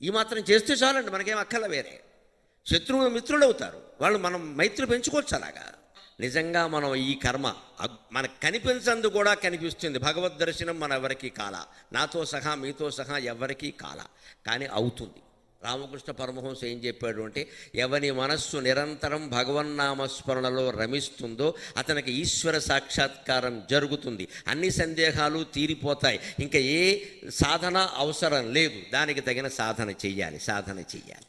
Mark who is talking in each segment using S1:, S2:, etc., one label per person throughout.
S1: ఈ మాత్రం చేస్తే చాలండి, మనకేం అక్కల వేరే. శత్రువులు మిత్రులు అవుతారు వాళ్ళు, మనం మైత్రి పెంచుకోవచ్చు అలాగా. నిజంగా మనం ఈ కర్మ మనకు కనిపించందు కూడా కనిపిస్తుంది. భగవద్ దర్శనం మన ఎవరికీ కాల, నాతో సహా మీతో సహా ఎవరికీ కాల, కానీ అవుతుంది. రామకృష్ణ పరమహంస ఏం చెప్పాడు అంటే, ఎవని మనస్సు నిరంతరం భగవన్నామస్మరణలో రమిస్తుందో అతనికి ఈశ్వర సాక్షాత్కారం జరుగుతుంది, అన్ని సందేహాలు తీరిపోతాయి, ఇంకా ఏ సాధన అవసరం లేదు, దానికి తగిన సాధన చెయ్యాలి.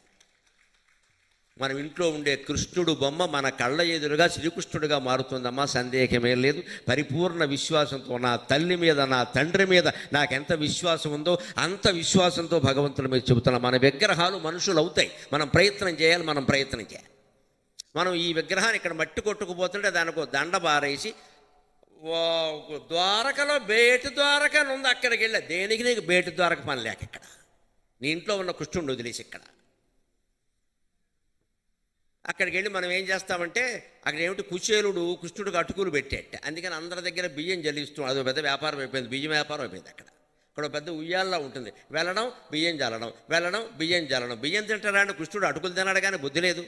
S1: మనం ఇంట్లో ఉండే కృష్ణుడు బొమ్మ మన కళ్ళ ఎదురుగా శ్రీకృష్ణుడిగా మారుతుందమ్మా, సందేహమే లేదు. పరిపూర్ణ విశ్వాసంతో నా తల్లి మీద, నా తండ్రి మీద నాకెంత విశ్వాసం ఉందో అంత విశ్వాసంతో భగవంతుడి మీద చెబుతున్నాం. మన విగ్రహాలు మనుషులు అవుతాయి, మనం ప్రయత్నం చేయాలి. మనం ఈ విగ్రహాన్ని ఇక్కడ మట్టి కొట్టుకుపోతుంటే దానికి దండ బారేసి, ద్వారకలో బేటి ద్వారక ఉంది, అక్కడికి వెళ్ళా. దేనికి నీకు బేటి ద్వారక పని లేక, ఇక్కడ నీ ఇంట్లో ఉన్న కృష్ణుడిని వదిలేసి ఇక్కడ అక్కడికి వెళ్ళి మనం ఏం చేస్తామంటే, అక్కడ ఏమిటి కుచేలుడు కృష్ణుడికి అటుకులు పెట్టేట, అందుకని అందరి దగ్గర బియ్యం జల్లిస్తున్నాం. అదో పెద్ద వ్యాపారం అయిపోయింది, బియ్యం వ్యాపారం అయిపోయింది. అక్కడ పెద్ద ఉయ్యాల్లో ఉంటుంది, వెళ్ళడం బియ్యం జల్లడం, బియ్యం తింటారా అంటే కృష్ణుడు అటుకులు తిన్నాడు కానీ బుద్ధి లేదు,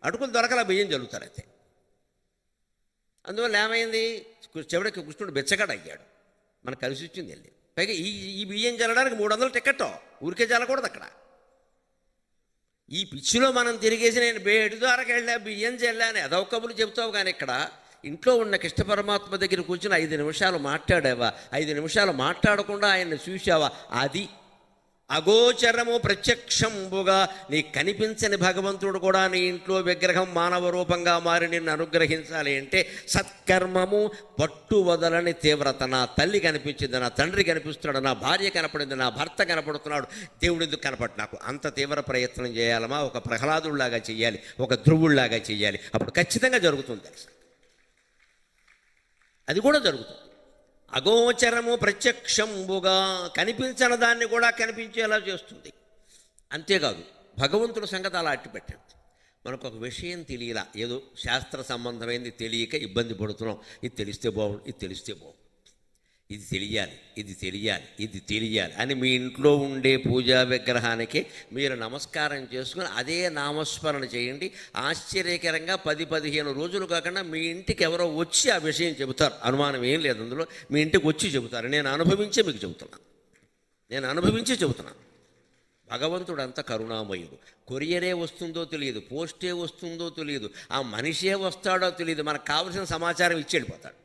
S1: అటుకులు దొరకలా బియ్యం జల్లుతారు. అయితే అందువల్ల ఏమైంది, చివరికి కృష్ణుడు బెచ్చగాడు అయ్యాడు. మనకు కలిసి వచ్చింది వెళ్ళి. పైగా ఈ బియ్యం జల్లడానికి 300 టికెట్, ఊరికే జల్లకూడదు అక్కడ. ఈ పిచ్చిలో మనం తిరిగేసి నేను బేటి ద్వారాకి వెళ్ళా, బియ్యం చల్లాని అదొక కబుర్లు చెబుతావు. కానీ ఇక్కడ ఇంట్లో ఉన్న కృష్ణ పరమాత్మ దగ్గర కూర్చొని 5 నిమిషాలు మాట్లాడావా, 5 నిమిషాలు మాట్లాడకుండా ఆయన్ని చూసావా, అది అగోచరము ప్రత్యక్షంబుగా నీ కనిపించని భగవంతుడు కూడా నీ ఇంట్లో విగ్రహం మానవ రూపంగా మారి నిన్ను అనుగ్రహించాలి అంటే సత్కర్మము, పట్టు వదలని తీవ్రత. నా తల్లి కనిపించింది, నా తండ్రి కనిపిస్తున్నాడు, నా భార్య కనపడింది, నా భర్త కనపడుతున్నాడు, దేవుడు ఎందుకు కనపడు, నాకు అంత తీవ్ర ప్రయత్నం చేయాలమా, ఒక ప్రహ్లాదుడిలాగా చెయ్యాలి, ఒక ధ్రువుడిలాగా చెయ్యాలి. అప్పుడు ఖచ్చితంగా జరుగుతుంది, అది కూడా జరుగుతుంది. అగోచరము ప్రత్యక్షంబుగా, కనిపించని దాన్ని కూడా కనిపించేలా చేస్తుంది. అంతేకాదు భగవంతుడి సంగతి అలా అట్టిపెట్టండి. మనకు ఒక విషయం తెలియలా, ఏదో శాస్త్ర సంబంధమైనది తెలియక ఇబ్బంది పడుతున్నాం. ఇది తెలిస్తే బాగుండు, ఇది తెలియాలి అని మీ ఇంట్లో ఉండే పూజా విగ్రహానికి మీరు నమస్కారం చేసుకుని అదే నామస్మరణ చేయండి. ఆశ్చర్యకరంగా 10-15 రోజులు కాకుండా మీ ఇంటికి ఎవరో వచ్చి ఆ విషయం చెబుతారు. అనుమానం ఏం లేదు అందులో, మీ ఇంటికి వచ్చి చెబుతారు. నేను అనుభవించే చెబుతున్నాను. భగవంతుడు అంత కరుణామయుడు. కొరియరే వస్తుందో తెలియదు, పోస్టే వస్తుందో తెలియదు, ఆ మనిషే వస్తాడో తెలియదు, మనకు కావలసిన సమాచారం ఇచ్చి వెళ్ళిపోతాడు.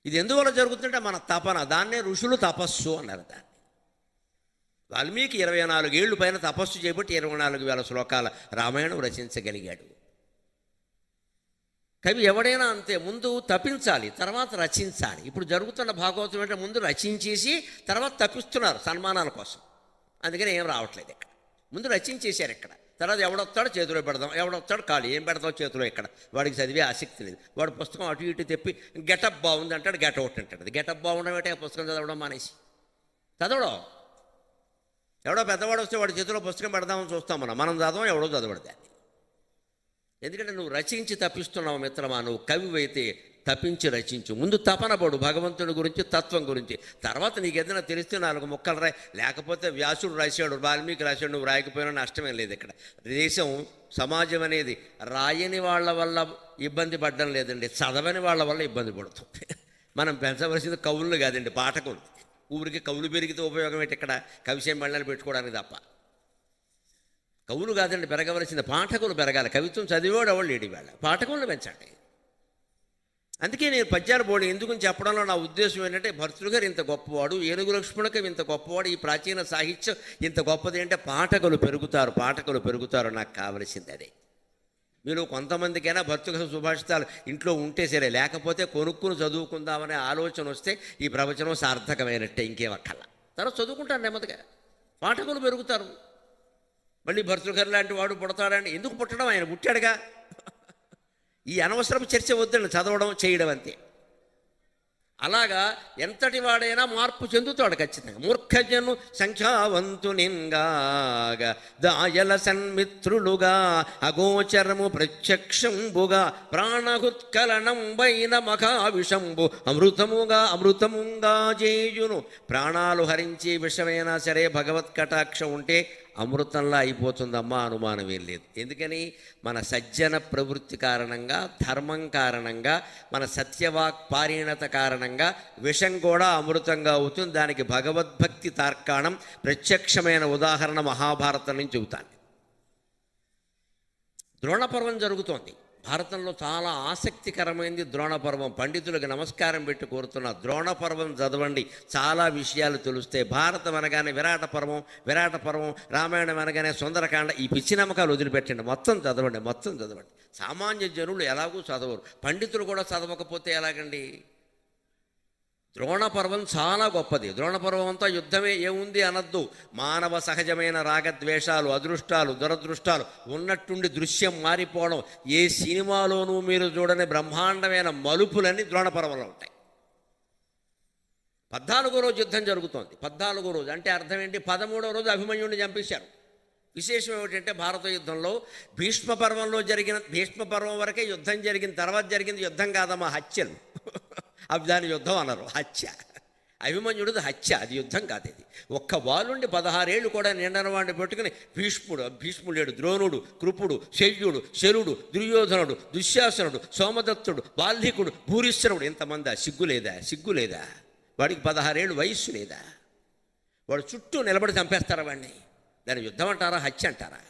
S1: ఇది ఎందువల్ల జరుగుతుందంటే మన తపన. దాన్నే ఋషులు తపస్సు అన్నారు. దాన్ని వాల్మీకి 24 ఏళ్ళు పైన తపస్సు చేయబట్టి 24,000 శ్లోకాల రామాయణం రచించగలిగాడు. కవి ఎవడైనా అంతే, ముందు తపించాలి, తర్వాత రచించాలి. ఇప్పుడు జరుగుతున్న భాగవతం అంటే ముందు రచించేసి తర్వాత తపిస్తున్నారు సన్మానాల కోసం. అందుకని ఏం రావట్లేదు ఇక్కడ. ముందు రచించేశారు ఇక్కడ, తర్వాత ఎవడొస్తాడో చేతిలో పెడదాం, ఎవడొస్తాడు ఖాళీ, ఏం పెడతావు చేతిలో ఇక్కడ. వాడికి చదివే ఆసక్తి లేదు. వాడు పుస్తకం అటు ఇటు తెప్పి గెటప్ బాగుంది అంటాడు, గెటౌట్ అంటాడు. గెటప్ బాగుండడం అంటే పుస్తకం చదవడం మానేసి చదవడం. ఎవడో పెద్దవాడు వస్తే వాడి చేతిలో పుస్తకం పెడదామని చూస్తాం మనం చదవం, ఎవడో చదవడదా. ఎందుకంటే నువ్వు రచించి తప్పిస్తున్నావు మిత్రమా. నువ్వు కవివైతే తప్పించి రచించు. ముందు తపన పడు భగవంతుడి గురించి, తత్వం గురించి. తర్వాత నీకు ఏదైనా తెలిస్తే 4 ముక్కలు రాయి. లేకపోతే వ్యాసుడు రాశాడు, వాల్మీకి రాశాడు, నువ్వు రాయకపోయినా నష్టమేం లేదు. ఇక్కడ దేశం, సమాజం అనేది రాయని వాళ్ళ వల్ల ఇబ్బంది పడడం లేదండి, చదవని వాళ్ళ వల్ల ఇబ్బంది పడుతుంది. మనం పెంచవలసింది కవులు కాదండి, పాఠకులు. ఊరికి కవులు పెరిగితే ఉపయోగం ఏంటి ఇక్కడ, కవిశయం మళ్ళీ పెట్టుకోవడానికి తప్ప. కవులు కాదండి పెరగవలసింది, పాఠకులు పెరగాలి. కవిత్వం చదివేవాడు ఎవరు లేడి వాళ్ళ, పాఠకులను పెంచండి. అందుకే నేను పద్యాలు బోడి ఎందుకు చెప్పడంలో నా ఉద్దేశం ఏంటంటే, భర్తృగారు ఇంత గొప్పవాడు, ఏనుగు లక్ష్మణకవి ఇంత గొప్పవాడు, ఈ ప్రాచీన సాహిత్యం ఇంత గొప్పది అంటే పాఠకులు పెరుగుతారు. నాకు కావలసింది అదే. మీరు కొంతమందికైనా భర్తృగారు సుభాషితాలు ఇంట్లో ఉంటే సరే, లేకపోతే కొనుక్కుని చదువుకుందామనే ఆలోచన వస్తే ఈ ప్రవచనం సార్థకమైనట్టే, ఇంకేం అక్కర్లా. తర్వాత చదువుకుంటారు నెమ్మదిగా, పాఠకులు పెరుగుతారు. మళ్ళీ భర్తృగారు లాంటి వాడు పుడతాడని ఎందుకు పుట్టడం, ఆయన పుట్టాడుగా. ఈ అనవసరపు చర్చ వద్దండి, చదవడం చేయడం అంతే. అలాగా ఎంతటి వాడైనా మార్పు చెందుతాడు ఖచ్చితంగా. మూర్ఖజను సంఖ్యావంతునింగాగా దాయల సన్మిత్రులుగా అగోచరము ప్రత్యక్షంబుగా ప్రాణహుత్కలనం వైన మఖావిషంబు అమృతముగా చేయును. ప్రాణాలు హరించి విషమైనా సరే భగవత్ కటాక్షం ఉంటే అమృతంలా అయిపోతుందమ్మా, అనుమానం ఏం లేదు. ఎందుకని మన సజ్జన ప్రవృత్తి కారణంగా, ధర్మం కారణంగా, మన సత్యవాక్ పారీణత కారణంగా విషం కూడా అమృతంగా అవుతుంది. దానికి భగవద్భక్తి తార్కాణం ప్రత్యక్షమైన ఉదాహరణ మహాభారతం నుంచి చెబుతాను. ద్రోణపర్వం జరుగుతోంది భారతంలో. చాలా ఆసక్తికరమైనది ద్రోణపర్వం. పండితులకు నమస్కారం పెట్టి కోరుతున్నా, ద్రోణపర్వం చదవండి, చాలా విషయాలు తెలుస్తాయి. భారతం అనగానే విరాట పర్వం, రామాయణం అనగానే సుందరకాండ, ఈ పిచ్చి నమ్మకాలు వదిలిపెట్టండి, మొత్తం చదవండి. సామాన్య జనులు ఎలాగూ చదవరు, పండితులు కూడా చదవకపోతే ఎలాగండి? ద్రోణపర్వం చాలా గొప్పది. ద్రోణపర్వం అంతా యుద్ధమే, ఏముంది అనద్దు. మానవ సహజమైన రాగద్వేషాలు, అదృష్టాలు, దురదృష్టాలు ఉన్నట్టుండి దృశ్యం మారిపోవడం, ఏ సినిమాలోనూ మీరు చూడని బ్రహ్మాండమైన మలుపులన్నీ ద్రోణపర్వంలో ఉంటాయి. 14వ రోజు యుద్ధం జరుగుతోంది. 14వ రోజు అంటే అర్థం ఏంటి? 13వ రోజు అభిమన్యుడిని చంపేశారు. విశేషం ఏమిటంటే భారత యుద్ధంలో భీష్మ పర్వం వరకే యుద్ధం జరిగిన తర్వాత జరిగింది యుద్ధం కాదమ్మా, హత్యలు. అవి దాని యుద్ధం అన్నారు, హత్య. అభిమన్యుడిది హత్య, అది యుద్ధం కాదు. ఇది ఒక్క బాలుండి 16 ఏళ్ళు కూడా నిండన వాడిని పెట్టుకుని భీష్ముడు, ద్రోణుడు, కృపుడు, శల్యుడు, శరుడు, దుర్యోధనుడు, దుశ్శాసనుడు, సోమదత్తుడు, బాల్ధికుడు, భూరిశ్రవుడు, ఇంతమంది. సిగ్గు లేదా? వాడికి 16 ఏళ్ళు వయస్సు లేదా? వాడు చుట్టూ నిలబడి చంపేస్తారా వాడిని? దాని యుద్ధం అంటారా, హత్య అంటారా?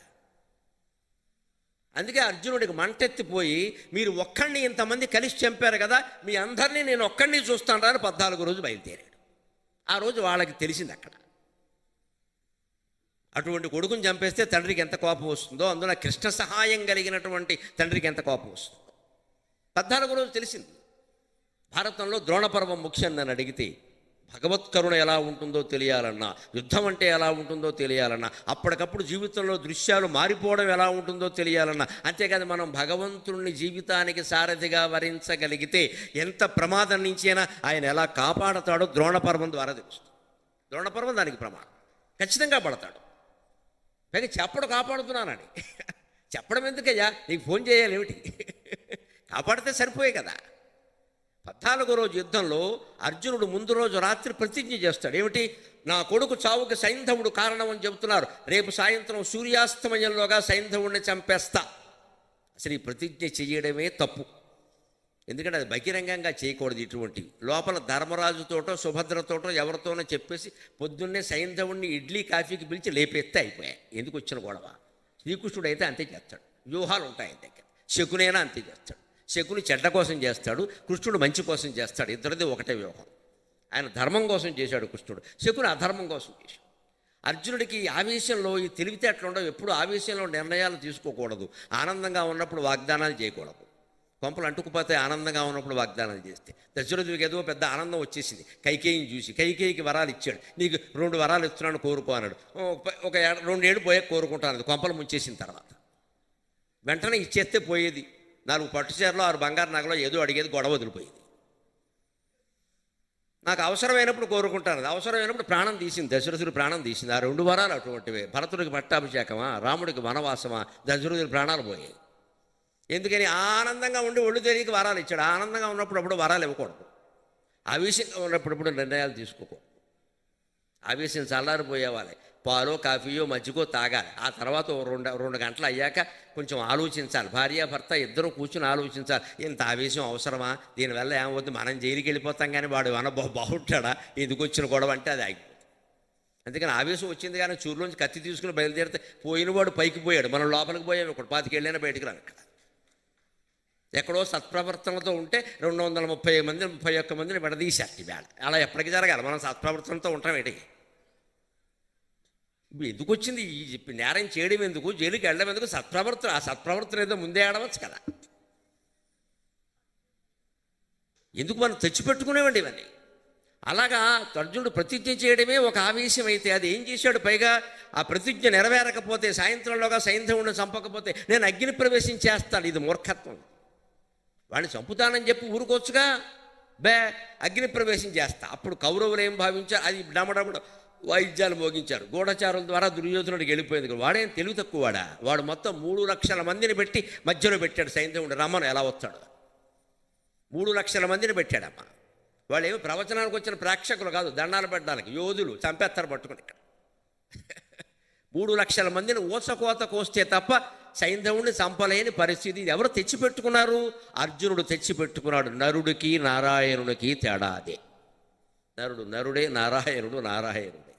S1: అందుకే అర్జునుడికి మంటెత్తిపోయి, మీరు ఒక్కడిని ఇంతమంది కలిసి చంపారు కదా, మీ అందరినీ నేను ఒక్కడిని చూస్తాను రా అని 14వ రోజు బయలుదేరాడు. ఆ రోజు వాళ్ళకి తెలిసింది అక్కడ. అటువంటి కొడుకుని చంపేస్తే తండ్రికి ఎంత కోపం వస్తుందో, అందులో కృష్ణ సహాయం కలిగినటువంటి తండ్రికి ఎంత కోపం వస్తుందో 14వ రోజు తెలిసింది. భారతంలో ద్రోణపర్వం ముఖ్యం నన్ను అడిగితే, భగవత్కరుణ ఎలా ఉంటుందో తెలియాలన్నా, యుద్ధం అంటే ఎలా ఉంటుందో తెలియాలన్నా, అప్పటికప్పుడు జీవితంలో దృశ్యాలు మారిపోవడం ఎలా ఉంటుందో తెలియాలన్నా, అంతేకాదు మనం భగవంతుడిని జీవితానికి సారథిగా వరించగలిగితే ఎంత ప్రమాదం నుంచైనా ఆయన ఎలా కాపాడతాడో ద్రోణపర్వం ద్వారా తెలుస్తుంది. ద్రోణపర్వం దానికి ప్రమాదం, ఖచ్చితంగా పడతాడు. పైగా చెప్పడు కాపాడుతున్నానని. చెప్పడం ఎందుకయ్యా, నీకు ఫోన్ చేయాలి ఏమిటి? కాపాడితే సరిపోయే కదా. 14వ రోజు యుద్ధంలో అర్జునుడు ముందు రోజు రాత్రి ప్రతిజ్ఞ చేస్తాడు. ఏమిటి? నా కొడుకు చావుకి సైంధవుడు కారణం అని చెబుతున్నారు, రేపు సాయంత్రం సూర్యాస్తమయంలోగా సైంధవుడిని చంపేస్తా. అసలు ఈ ప్రతిజ్ఞ చేయడమే తప్పు. ఎందుకంటే అది బహిరంగంగా చేయకూడదు. ఇటువంటి లోపల ధర్మరాజుతోటో సుభద్రతోటో ఎవరితోనో చెప్పేసి పొద్దున్నే సైంధవుడిని ఇడ్లీ కాఫీకి పిలిచి లేపేస్తే అయిపోయాయి. ఎందుకు వచ్చిన గొడవ? శ్రీకృష్ణుడు అయితే అంతే చేస్తాడు. వ్యూహాలు ఉంటాయి ఆయన దగ్గర. శకునైనా అంతే చేస్తాడు. శకుని చెడ్డ కోసం చేస్తాడు, కృష్ణుడు మంచి కోసం చేస్తాడు. ఇద్దరిది ఒకటే వ్యూహం. ఆయన ధర్మం కోసం చేశాడు కృష్ణుడు, శకుని అధర్మం కోసం చేశాడు. అర్జునుడికి ఆవేశంలో ఈ తెలివితేటలు ఉండవు. ఎప్పుడు ఆవేశంలో నిర్ణయాలు తీసుకోకూడదు. ఆనందంగా ఉన్నప్పుడు వాగ్దానాలు చేయకూడదు. కొంపలు అంటుకుపోతే ఆనందంగా ఉన్నప్పుడు వాగ్దానాలు చేస్తే. దశరథుడికి ఏదో పెద్ద ఆనందం వచ్చేసింది కైకేయిని చూసి. కైకేయికి వరాలు ఇచ్చాడు. నీకు 2 వరాలు ఇస్తున్నాను కోరుకో అన్నాడు. ఒక 2 ఏళ్ళు పోయే కోరుకుంటాను, కొంపలు ముంచేసిన తర్వాత. వెంటనే ఇచ్చేస్తే పోయేది. 4 పట్టుచీరలో 6 బంగారు నగలో ఏదో అడిగేది, గొడవ వదిలిపోయింది. నాకు అవసరమైనప్పుడు కోరుకుంటాను, అవసరమైనప్పుడు ప్రాణం తీసింది. దశరథుడు ప్రాణం తీసింది. ఆ 2 వరాలు అటువంటివే. భరతుడికి పట్టాభిషేకమా, రాముడికి వనవాసమా, దశరథుడి ప్రాణాలు పోయాయి. ఎందుకని? ఆనందంగా ఉండి ఒళ్ళు తెలియక వరాలు ఇచ్చాడు. ఆనందంగా ఉన్నప్పుడు అప్పుడు వరాలు ఇవ్వకూడదు. ఆవేశంగా ఉన్నప్పుడు నిర్ణయాలు తీసుకోకూడదు. ఆవేశం చల్లారిపోయేవాళ్ళే. పాలో కాఫీయో మజ్జిగో తాగాలి. ఆ తర్వాత 2 గంటలు అయ్యాక కొంచెం ఆలోచించాలి. భార్యాభర్త ఇద్దరు కూర్చుని ఆలోచించాలి. ఇంత ఆవేశం అవసరమా? దీనివల్ల ఏమవుతుంది? మనం జైలుకి వెళ్ళిపోతాం, కానీ వాడు ఏమన్నా బాగుంటాడా? ఎందుకు వచ్చిన గొడవ అంటే అది ఆగిపోతుంది. అందుకని ఆవేశం వచ్చింది కానీ చూరులోంచి కత్తి తీసుకుని బయలుదేరితే పోయినవాడు పైకి పోయాడు, మనం లోపలికి పోయాము. ఇక్కడ 25 ఏళ్ళైనా బయటికి రాను. ఇక్కడ ఎక్కడో సత్ప్రవర్తనతో ఉంటే 230 మంది 31 మందిని విడదీశారు. ఇవాళ అలా ఎప్పటికీ జరగాలి. మనం సత్ప్రవర్తనతో ఉంటాం. ఏంటి ఎందుకు వచ్చింది ఈ నేరం చేయడం? ఎందుకు జైలుకి వెళ్ళడం? ఎందుకు? సత్ప్రవర్తన. ఆ సత్ప్రవర్తన ఏదో ముందే ఆడవచ్చు కదా. ఎందుకు మనం తెచ్చిపెట్టుకునేవండి ఇవన్నీ? అలాగా అర్జునుడు ప్రతిజ్ఞ చేయడమే ఒక ఆవేశం అయితే, అది ఏం చేశాడు? పైగా ఆ ప్రతిజ్ఞ నెరవేరకపోతే, సాయంత్రంలోగా సైంధవుడిని చంపకపోతే నేను అగ్ని ప్రవేశం చేస్తాను. ఇది మూర్ఖత్వం. వాడిని చంపుతానని చెప్పి ఊరుకోవచ్చుగా. అగ్ని ప్రవేశం చేస్తా. అప్పుడు కౌరవులు ఏం భావించారు, అది డమడమడ వాయిద్యాలు మోగించారు. గూఢచారుల ద్వారా దుర్యోధనుడికి వెళ్ళిపోయింది. వాడేం తెలివి తక్కువవాడా, వాడు మొత్తం 3 లక్షల మందిని పెట్టి మధ్యలో పెట్టాడు. సైంధవుడు రమ్మను ఎలా వస్తాడు, 3 లక్షల మందిని పెట్టాడమ్మా. వాళ్ళు ఏమి ప్రవచనానికి వచ్చిన ప్రేక్షకులు కాదు, దండాలు పెట్టడానికి యోధులు, చంపేస్తారు పట్టుకుని. ఇక్కడ 3 లక్షల మందిని ఊసకోత కోస్తే తప్ప సైంధవుడిని చంపలేని పరిస్థితి. ఎవరు తెచ్చిపెట్టుకున్నారు? అర్జునుడు తెచ్చిపెట్టుకున్నాడు. నరుడికి నారాయణుడికి తేడా అదే. నరుడు నరుడే, నారాయణుడు నారాయణుడే.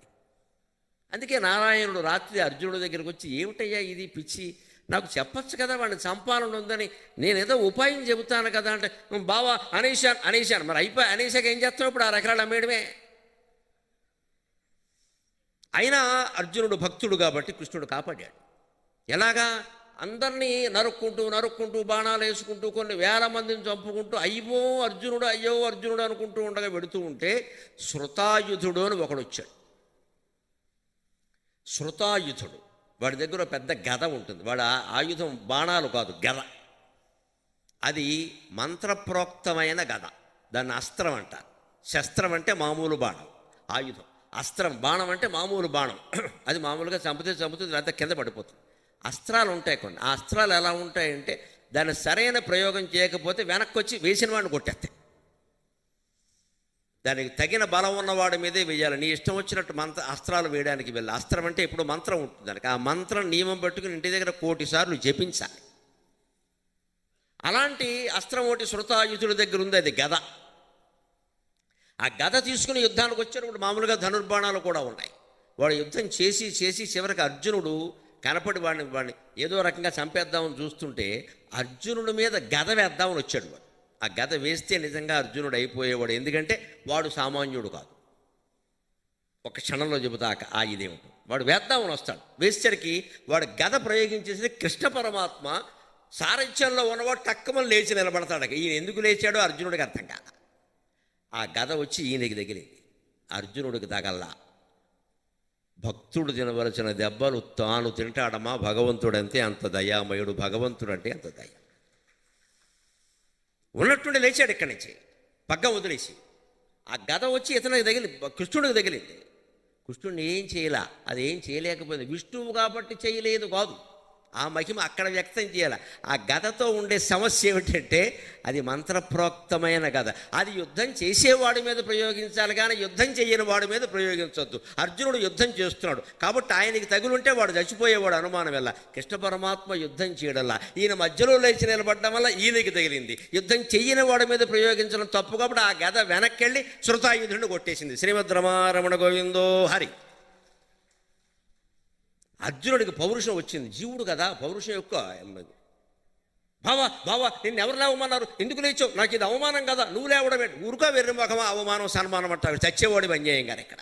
S1: అందుకే నారాయణుడు రాత్రి అర్జునుడి దగ్గరికి వచ్చి, ఏమిటయ్యా ఇది పిచ్చి, నాకు చెప్పచ్చు కదా వాడిని చంపాలని ఉందని, నేనేదో ఉపాయం చెబుతాను కదా అంటే, బావా అనేశాను. మరి అయిపోయి అనేశాక ఏం చేస్తావు ఇప్పుడు? 6 ఎకరాలు అమ్మేయడమే. అయినా అర్జునుడు భక్తుడు కాబట్టి కృష్ణుడు కాపాడాడు. ఎలాగా? అందరినీ నరుక్కుంటూ బాణాలు వేసుకుంటూ కొన్ని వేల మందిని చంపుకుంటూ అయ్యో అర్జునుడు అనుకుంటూ ఉండగా వెడుతూ ఉంటే శృతాయుధుడు అని ఒకడు వచ్చాడు. శృతాయుధుడు, వాడి దగ్గర పెద్ద గద ఉంటుంది. వాడు ఆయుధం బాణాలు కాదు, గద. అది మంత్రప్రోక్తమైన గద. దాన్ని అస్త్రం అంటారు. శస్త్రం అంటే మామూలు బాణం, ఆయుధం. అస్త్రం, బాణం అంటే మామూలు బాణం. అది మామూలుగా చంపుతుంది, లేకపోతే కింద పడిపోతుంది. అస్త్రాలు ఉంటాయి కొన్ని. ఆ అస్త్రాలు ఎలా ఉంటాయంటే దాన్ని సరైన ప్రయోగం చేయకపోతే వెనక్కి వచ్చి వేసిన వాడిని కొట్టేస్తాయి. దానికి తగిన బలం ఉన్నవాడి మీదే వేయాలి. నీ ఇష్టం వచ్చినట్టు అస్త్రాలు వేయడానికి వెళ్ళి, అస్త్రం అంటే ఇప్పుడు మంత్రం ఉంటుంది దానికి. ఆ మంత్రం నియమం పెట్టుకుని ఇంటి దగ్గర 1,000,000 సార్లు జపించాలి. అలాంటి అస్త్రం ఒకటి శృతాయుధుడి దగ్గర ఉంది, అది గద. ఆ గద తీసుకుని యుద్ధానికి వచ్చారు. మామూలుగా ధనుర్బాణాలు కూడా ఉన్నాయి. వాడు యుద్ధం చేసి చివరికి అర్జునుడు కనపడి వాడిని ఏదో రకంగా చంపేద్దామని చూస్తుంటే అర్జునుడి మీద గద వేద్దామని వచ్చాడు. వాడు ఆ గద వేస్తే నిజంగా అర్జునుడు అయిపోయేవాడు. ఎందుకంటే వాడు సామాన్యుడు కాదు. ఒక క్షణంలో చెబుతాక ఆ ఇదేమిటి, వాడు వేద్దామని వస్తాడు. వేసేసరికి వాడు గద ప్రయోగించేసి కృష్ణ పరమాత్మ సారథ్యంలో ఉన్నవాడు టక్కుమని లేచి నిలబడతాడు. ఈయన ఎందుకు లేచాడో అర్జునుడికి అర్థం కాదు. ఆ గద వచ్చి ఈయనకి తగిలింది, అర్జునుడికి తగల్లా. భక్తుడు తినవలసిన దెబ్బలు తాను తింటాడమ్మా. భగవంతుడంతే అంత దయామయుడు. భగవంతుడు అంటే అంత దయ. ఉన్నట్టుండి లేచాడు ఇక్కడి నుంచి, పగ్గం వదిలేసి. ఆ గద వచ్చి ఇతనికి కృష్ణుడికి తగిలింది. కృష్ణుడిని ఏం చేయలా. అది ఏం చేయలేకపోయింది. విష్ణువు కాబట్టి చేయలేదు కాదు, ఆ మహిమ అక్కడ వ్యక్తం చేయాలి. ఆ గదతో ఉండే సమస్య ఏమిటంటే అది మంత్రప్రోక్తమైన గద. అది యుద్ధం చేసేవాడి మీద ప్రయోగించాలి కానీ యుద్ధం చేయని వాడి మీద ప్రయోగించవద్దు. అర్జునుడు యుద్ధం చేస్తున్నాడు కాబట్టి ఆయనకి తగులుంటే వాడు చచ్చిపోయేవాడు, అనుమానం వల్ల. కృష్ణ పరమాత్మ యుద్ధం చేయడంలా ఈయన మధ్యలో లేచి నిలబడడం వల్ల ఈయనకి తగిలింది. యుద్ధం చెయ్యని వాడి మీద ప్రయోగించడం తప్పు కాబట్టి ఆ గద వెనక్కి వెళ్ళి శృతాయుధుడిని కొట్టేసింది. శ్రీమద్ రమారమణ గోవిందో హరి. అర్జునుడికి పౌరుషం వచ్చింది. జీవుడు కదా, పౌరుషం ఎక్కువ. బావా నిన్ను ఎవరు లేవమన్నారు, ఎందుకు లేచావు, నాకు ఇది అవమానం కదా, నువ్వు లేవడమే. ఊరుకా వెర్రి మొఖమా, అవమానం సన్మానం అంటావు. చచ్చేవాడి అన్యాయం గారు ఇక్కడ.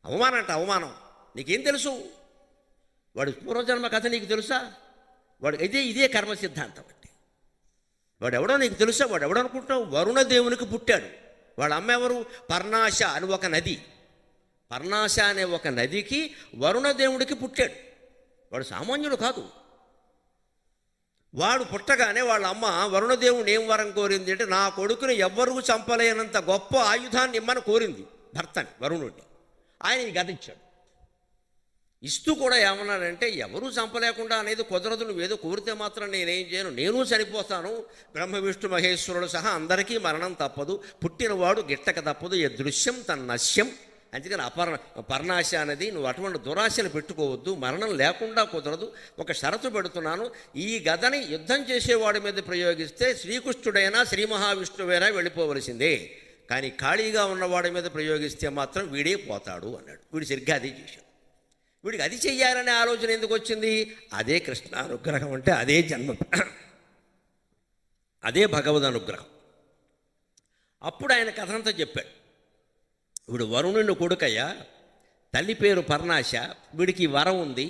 S1: అవమానం అంట అవమానం. నీకేం తెలుసు? వాడి పూర్వజన్మ కథ నీకు తెలుసా? వాడు ఇదే కర్మ సిద్ధాంతం అంటే. వాడు ఎవడో నీకు తెలుసా? వాడు ఎవడనుకుంటావు? వరుణదేవునికి పుట్టాడు. వాళ్ళ అమ్మ ఎవరు? పర్ణాశ అని ఒక నది. పర్ణాశ అనే ఒక నదికి వరుణదేవుడికి పుట్టాడు. వాడు సామాన్యుడు కాదు. వాడు పుట్టగానే వాళ్ళ అమ్మ వరుణదేవుని ఏం వరం కోరింది అంటే, నా కొడుకుని ఎవ్వరూ చంపలేనంత గొప్ప ఆయుధాన్ని ఇమ్మని కోరింది భర్తని, వరుణుడిని. ఆయన ఈ గద ఇచ్చాడు. ఇస్తూ కూడా ఏమన్నాడంటే, ఎవరూ చంపలేకుండా అనేది కుదరదు, నువ్వేదో కోరితే మాత్రం నేనేం చేయను, నేను చనిపోతాను. బ్రహ్మ విష్ణు మహేశ్వరుడు సహా అందరికీ మరణం తప్పదు, పుట్టినవాడు గిట్టక తప్పదు, ఏ దృశ్యం తన్నశ్యం. అందుకని పర్ణాశ అనేది నువ్వు అటువంటి దురాశలు పెట్టుకోవద్దు, మరణం లేకుండా కుదరదు. ఒక షరతు పెడుతున్నాను, ఈ గదని యుద్ధం చేసేవాడి మీద ప్రయోగిస్తే శ్రీకృష్ణుడైనా శ్రీ మహావిష్ణువైనా వెళ్ళిపోవలసిందే, కానీ ఖాళీగా ఉన్నవాడి మీద ప్రయోగిస్తే మాత్రం వీడే పోతాడు అన్నాడు. వీడు సరిగ్గా అదే చేశాడు. వీడికి అది చెయ్యాలనే ఆలోచన ఎందుకు వచ్చింది? అదే కృష్ణ అనుగ్రహం అంటే, అదే జన్మ, అదే భగవద్ అనుగ్రహం. అప్పుడు ఆయన కథంతా చెప్పాడు. వీడు వరుణుని కొడుకయ్యా, తల్లి పేరు పర్ణాశ, వీడికి వరం ఉంది,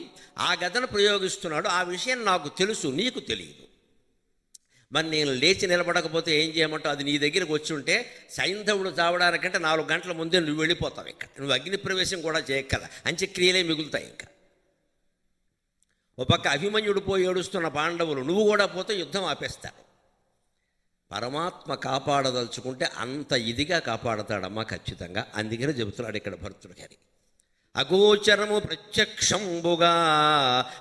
S1: ఆ గదను ప్రయోగిస్తున్నాడు, ఆ విషయం నాకు తెలుసు, నీకు తెలియదు. మరి నేను లేచి నిలబడకపోతే ఏం చేయమంటావు? అది నీ దగ్గరికి వచ్చి ఉంటే సైంధవుడు చావడానికంటే 4 గంటల ముందే నువ్వు వెళ్ళిపోతావు. ఇక్కడ నువ్వు అగ్ని ప్రవేశం కూడా చేయక్కల, అంత్యక్రియలే మిగులుతాయి. ఇంకా ఒక పక్క అభిమన్యుడు పోయి ఏడుస్తున్న పాండవులు, నువ్వు కూడా పోతే యుద్ధం ఆపేస్తారు. పరమాత్మ కాపాడదలుచుకుంటే అంత ఇదిగా కాపాడతాడమ్మా ఖచ్చితంగా. అందుకనే చెబుతున్నాడు ఇక్కడ భర్తృ గారి, అగోచరము ప్రత్యక్షంబుగా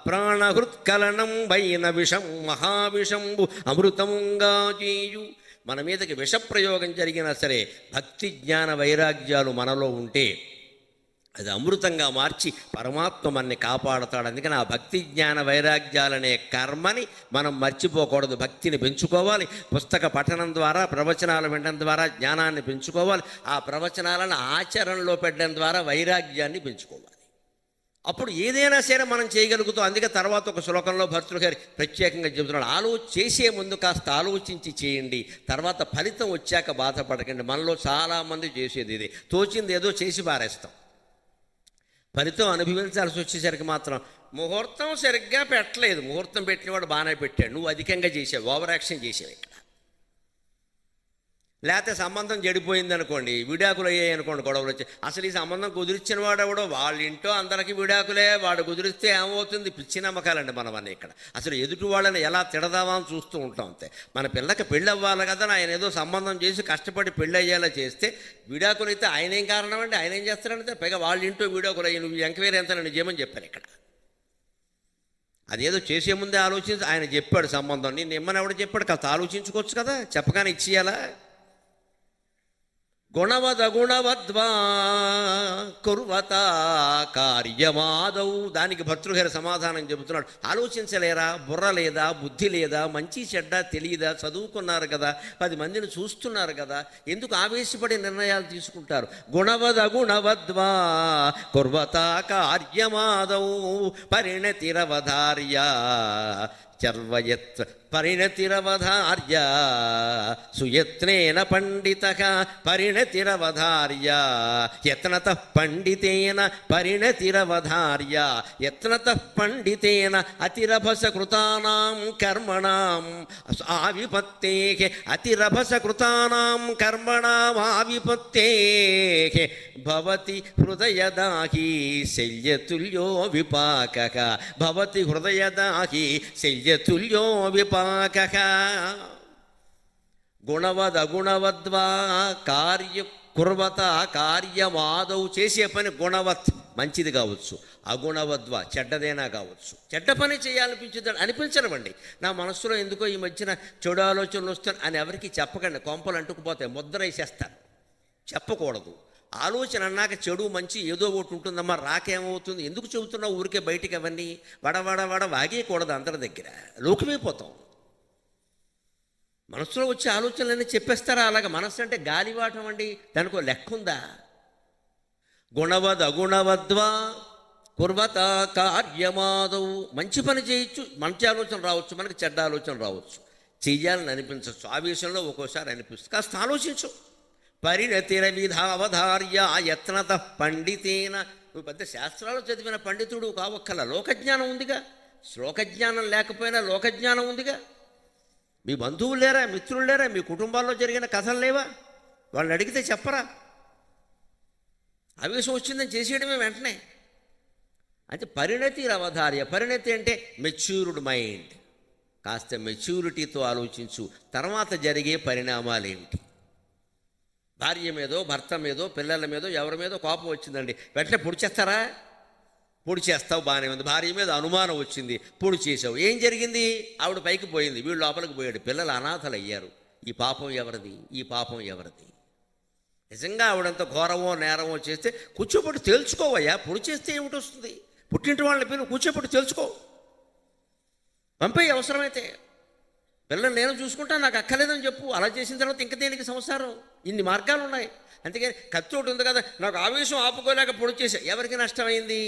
S1: ప్రాణహృత్కలనం వైన విషం మహావిషంబు అమృతముగా చేయు. మన మీదకి విషప్రయోగం జరిగినా సరే భక్తి జ్ఞాన వైరాగ్యాలు మనలో ఉంటే అది అమృతంగా మార్చి పరమాత్మ మనని కాపాడతాడు. అందుకని ఆ భక్తి జ్ఞాన వైరాగ్యాలనే కర్మని మనం మర్చిపోకూడదు. భక్తిని పెంచుకోవాలి. పుస్తక పఠనం ద్వారా, ప్రవచనాలు వినడం ద్వారా జ్ఞానాన్ని పెంచుకోవాలి. ఆ ప్రవచనాలను ఆచరణలో పెట్టడం ద్వారా వైరాగ్యాన్ని పెంచుకోవాలి. అప్పుడు ఏదైనా సరే మనం చేయగలుగుతాం. అందుకే తర్వాత ఒక శ్లోకంలో భర్తృ గారు ప్రత్యేకంగా చెబుతున్నాడు, చేసే ముందు కాస్త ఆలోచించి చేయండి, తర్వాత ఫలితం వచ్చాక బాధపడకండి. మనలో చాలామంది చేసేది ఇది, తోచింది ఏదో చేసి పారేస్తాం. ఫలితం అనుభవించాల్సి వచ్చేసరికి మాత్రం ముహూర్తం సరిగ్గా పెట్టలేదు, ముహూర్తం పెట్టినవాడు బాగానే పెట్టాడు, నువ్వు అధికంగా చేసావు, ఓవర్ యాక్షన్ చేసావు ఇక్కడ. లేకపోతే సంబంధం చెడిపోయింది అనుకోండి, విడాకులు అయ్యాయి అనుకోండి, గొడవలు వచ్చాయి. అసలు ఈ సంబంధం కుదిరిచ్చిన వాడు ఎవడో వాళ్ళ ఇంట్లో అందరికీ విడాకులే, వాడు కుదిరిస్తే ఏమవుతుంది? పిచ్చి నమ్మకాలండి మనవన్నీ ఇక్కడ. అసలు ఎదుటి వాళ్ళని ఎలా తిడదామా అని చూస్తూ ఉంటాం అంతే. మన పిల్లకి పెళ్ళి అవ్వాలి కదా, ఆయన ఏదో సంబంధం చేసి కష్టపడి పెళ్ళి అయ్యేలా చేస్తే విడాకులు అయితే ఆయన ఏం కారణం అండి? ఆయన ఏం చేస్తారంటే పైగా వాళ్ళ ఇంట్లో విడాకులు అయ్యి నువ్వు ఎంక్వైరీ ఎంత నిజమని చెప్పాను ఇక్కడ. అదేదో చేసే ముందే ఆలోచించి ఆయన చెప్పాడు సంబంధం, నేను ఇమ్మని ఎవడు చెప్పాడు? కాస్త ఆలోచించుకోవచ్చు కదా, చెప్పగానే ఇచ్చేయాలా? గుణవద్వా కుర్వత కార్యమాదౌ. దానికి భర్తృగారి సమాధానం చెబుతున్నాడు, ఆలోచించలేరా? బుర్ర లేదా? బుద్ధి లేదా? మంచి చెడ్డ తెలియదా? చదువుకున్నారు కదా, 10 మందిని చూస్తున్నారు కదా, ఎందుకు ఆవేశపడి నిర్ణయాలు తీసుకుంటారు? గుణవద్వా కుర్వత కార్యమాదౌ పరిణతిరవధార్య చర్వయత్ పరిణతిరవధార్య సుయత్నేన పండితః పరిణతిరవధార్య యత్నతః పండితేన పరిణతిరవధార్య యత్నతః పండితేన అతిరభస కృతానాం కర్మణాం ఆవిపత్తేః అతిరభస కృతానాం కర్మణాం ఆవిపత్తేః భవతి హృదయదాహి శల్యతుల్యో విపాకః భవతి హృదయదాహి శల్యతుల్యో విపాకః. గుణవదగుణవద్వా కార్య కుర్వత కార్యమాదౌ. చేసే పని గుణవత్ మంచిది కావచ్చు, అగుణవద్వా చెడ్డదేనా కావచ్చు. చెడ్డ పని చేయాలనిపించదు అనిపించనివ్వండి. నా మనస్సులో ఎందుకో ఈ మధ్యన చెడు ఆలోచనలు వస్తాను అని ఎవరికి చెప్పకండి, కొంపలు అంటుకుపోతాయి, ముద్ర వేసేస్తారు. చెప్పకూడదు. ఆలోచన అన్నాక చెడు మంచి ఏదో ఒకటి ఉంటుందమ్మా, రాకేమవుతుంది? ఎందుకు చెబుతున్నావు ఊరికే బయటికి? అవన్నీ వడ వాగేయకూడదు, అందరి దగ్గర లోకమైపోతాం. మనసులో వచ్చే ఆలోచనలన్నీ చెప్పేస్తారా? అలాగ మనస్సు అంటే గాలివాటం అండి, దానికో లెక్క ఉందా? గుణవదగుణవద్వా కుర్వత కార్యమాదౌ. మంచి పని చేయొచ్చు, మంచి ఆలోచన రావచ్చు, మనకి చెడ్డ ఆలోచన రావచ్చు, చెయ్యాలని అనిపించవచ్చు, ఆవేశంలో ఒక్కోసారి అనిపిస్తుంది. కాస్త ఆలోచించు. పరిణతిర విధావధార్య యత్నత పండితేన. నువ్వు పెద్ద శాస్త్రాలు చదివిన పండితుడు కావక్కల, లోకజ్ఞానం ఉందిగా. శ్లోకజ్ఞానం లేకపోయినా లోకజ్ఞానం ఉందిగా. మీ బంధువులు లేరా? మిత్రులు లేరా? మీ కుటుంబాల్లో జరిగిన కథలు లేవా? వాళ్ళని అడిగితే చెప్పరా? ఆవేశం వచ్చిందని చేసేయడమే వెంటనే. అంటే పరిణతి అవధార్య. పరిణతి అంటే మెచ్యూర్డ్ మైండ్. కాస్త మెచ్యూరిటీతో ఆలోచించు, తర్వాత జరిగే పరిణామాలు ఏమిటి. భార్య మీదో, భర్త మీదో, పిల్లల మీదో, ఎవరి మీదో కోపం వచ్చిందండి, వెంటనే పొడి చేస్తారా? పొడి చేస్తావు, బాగానే ఉంది. భార్య మీద అనుమానం వచ్చింది, పొడి చేసావు, ఏం జరిగింది? ఆవిడ పైకి పోయింది, వీళ్ళు లోపలికి పోయాడు, పిల్లలు అనాథలు అయ్యారు. ఈ పాపం ఎవరిది? ఈ పాపం ఎవరిది? నిజంగా ఆవిడంత ఘోరమో నేరమో చేస్తే కూర్చోబెట్టి తేల్చుకోవయ్యా. పొడి చేస్తే ఏమిటి వస్తుంది? పుట్టింటి వాళ్ళని పిల్లలు కూర్చోబెట్టి తెలుసుకో, పంపేయి అవసరమైతే. పిల్లలు నేను చూసుకుంటాను, నాకు అక్కర్లేదని చెప్పు. అలా చేసిన తర్వాత ఇంక దేనికి సంసారం? ఇన్ని మార్గాలు ఉన్నాయి. అందుకని కత్తి ఉంది కదా, నాకు ఆవేశం ఆపుకోలేక పొడి చేసా. ఎవరికి నష్టమైంది?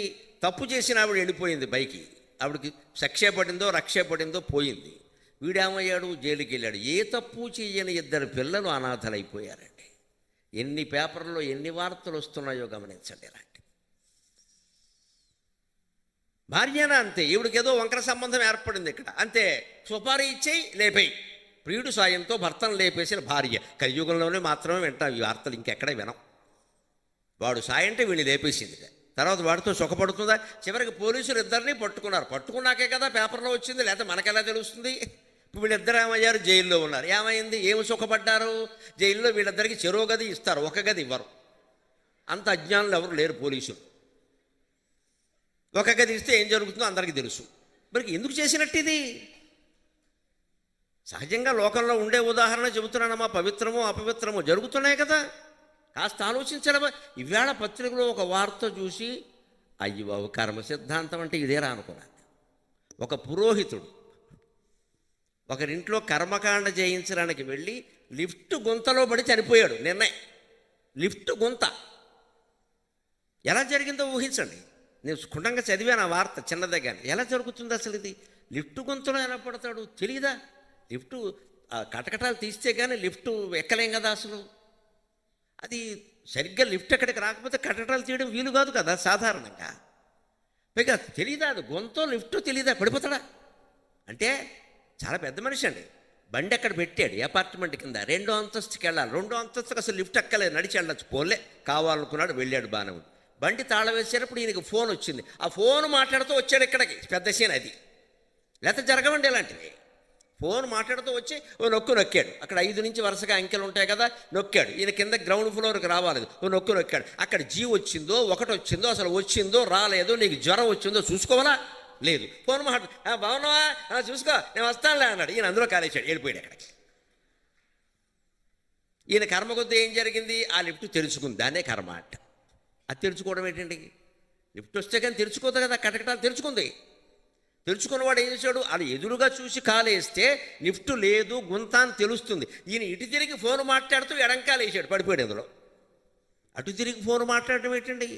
S1: తప్పు చేసిన ఆవిడ వెళ్ళిపోయింది పైకి, ఆవిడకి శిక్షే పడిందో రక్షే పడిందో పోయింది. వీడేమయ్యాడు? జైలుకి వెళ్ళాడు. ఏ తప్పు చేయని 2 పిల్లలు అనాథలైపోయారండి. ఎన్ని పేపర్లో ఎన్ని వార్తలు వస్తున్నాయో గమనించండి. ఇలాంటి భార్యనా అంతే, ఈవిడికి ఏదో వంకర సంబంధం ఏర్పడింది ఇక్కడ, అంతే. సుపారీ ఇచ్చేయి, లేపేయి. ప్రియుడు సాయంతో భర్తను లేపేసిన భార్య. కలియుగంలోనే మాత్రమే వింటాం ఈ వార్తలు, ఇంకెక్కడ వినం. వాడు సాయంటే వీడిని లేపేసింది, తర్వాత వాడితో సుఖపడుతుందా? చివరికి పోలీసులు 2 పట్టుకున్నారు. పట్టుకున్నాకే కదా పేపర్లో వచ్చింది, లేకపోతే మనకెలా తెలుస్తుంది? వీళ్ళిద్దరు ఏమయ్యారు? జైల్లో ఉన్నారు. ఏమైంది? ఏమి సుఖపడ్డారు? జైల్లో వీళ్ళిద్దరికి చెరో గది ఇస్తారు, ఒక గది ఇవ్వరు. అంత అజ్ఞానులు ఎవరు లేరు పోలీసులు. ఒక గది ఇస్తే ఏం జరుగుతుందో అందరికీ తెలుసు. మరి ఎందుకు చేసినట్టు ఇది? సహజంగా లోకంలో ఉండే ఉదాహరణ చెబుతున్నానమ్మా. పవిత్రమో అపవిత్రమో జరుగుతున్నాయి కదా, కాస్త ఆలోచించడమా. ఈవేళ పత్రికలో ఒక వార్త చూసి అయ్యి బాబు, కర్మ సిద్ధాంతం అంటే ఇదేరా అనుకున్నాను. ఒక పురోహితుడు ఒకరింట్లో కర్మకాండ చేయించడానికి వెళ్ళి లిఫ్ట్ గుంతలో పడి చనిపోయాడు. నిర్ణయం లిఫ్ట్ గుంత. ఎలా జరిగిందో ఊహించండి. నేను క్షుణ్ణంగా చదివాను ఆ వార్త, చిన్నదే. ఎలా జరుగుతుంది అసలు ఇది? లిఫ్ట్ గుంతలో ఎలా పడతాడు తెలియదా? లిఫ్టు కటకటాలు తీస్తే కానీ లిఫ్ట్ ఎక్కలేం కదా అసలు. అది సరిగ్గా లిఫ్ట్ ఎక్కడికి రాకపోతే కటకటాలు తీయడం వీలు కాదు కదా సాధారణంగా. పైగా తెలియదా అది గొంతో లిఫ్ట్ తెలియదా? పడిపోతాడా? అంటే చాలా పెద్ద మనిషి అండి. బండి అక్కడ పెట్టాడు అపార్ట్మెంట్ కింద, 2వ అంతస్తుకి వెళ్ళాలి. 2వ అంతస్తుకి అసలు లిఫ్ట్ ఎక్కలేదు, నడిచి వెళ్ళచ్చు. పోలే, కావాలనుకున్నాడు, వెళ్ళాడు, బాగానే ఉంది. బండి తాళం వేసేటప్పుడు ఈయనకి ఫోన్ వచ్చింది. ఆ ఫోన్ మాట్లాడుతూ వచ్చాడు ఇక్కడికి. పెద్ద సీన్ అది. లేకపోతే జరగవండి ఇలాంటివి. ఫోన్ మాట్లాడుతూ వచ్చి ఓ నొక్కాడు. అక్కడ 5 నుంచి వరుసగా అంకెలు ఉంటాయి కదా, నొక్కాడు. ఈయన కింద గ్రౌండ్ ఫ్లోర్కి రావాలి, ఓ నొక్కాడు. అక్కడ జీ వచ్చిందో 1 వచ్చిందో, అసలు వచ్చిందో రాలేదో, నీకు జ్వరం వచ్చిందో చూసుకోవాలా? లేదు. ఫోన్ బాగున్నావా? చూసుకో, నేను వస్తానులే అన్నాడు. ఈయన అందులో కాలేశాడు, వెళ్ళిపోయాడు అక్కడికి. ఈయన కర్మ కొద్దీ ఏం జరిగింది? ఆ లిఫ్ట్ తెరుచుకుంది. దాన్నే కర్మ అంట. అది తెరుచుకోవడం ఏంటండి? లిఫ్ట్ వస్తే కానీ తెరుచుకోదు కదా, కటకటాలు తెరుచుకుంది. తెరుచుకున్నవాడు ఏం చేశాడు? అది ఎదురుగా చూసి కాలేస్తే లిఫ్ట్ లేదు, గుంత అని తెలుస్తుంది. ఈయన ఇటు తిరిగి ఫోన్ మాట్లాడుతూ ఎడంకాలు వేసాడు, పడిపోయాడు. అందులో అటు తిరిగి ఫోన్ మాట్లాడటం ఏంటండి?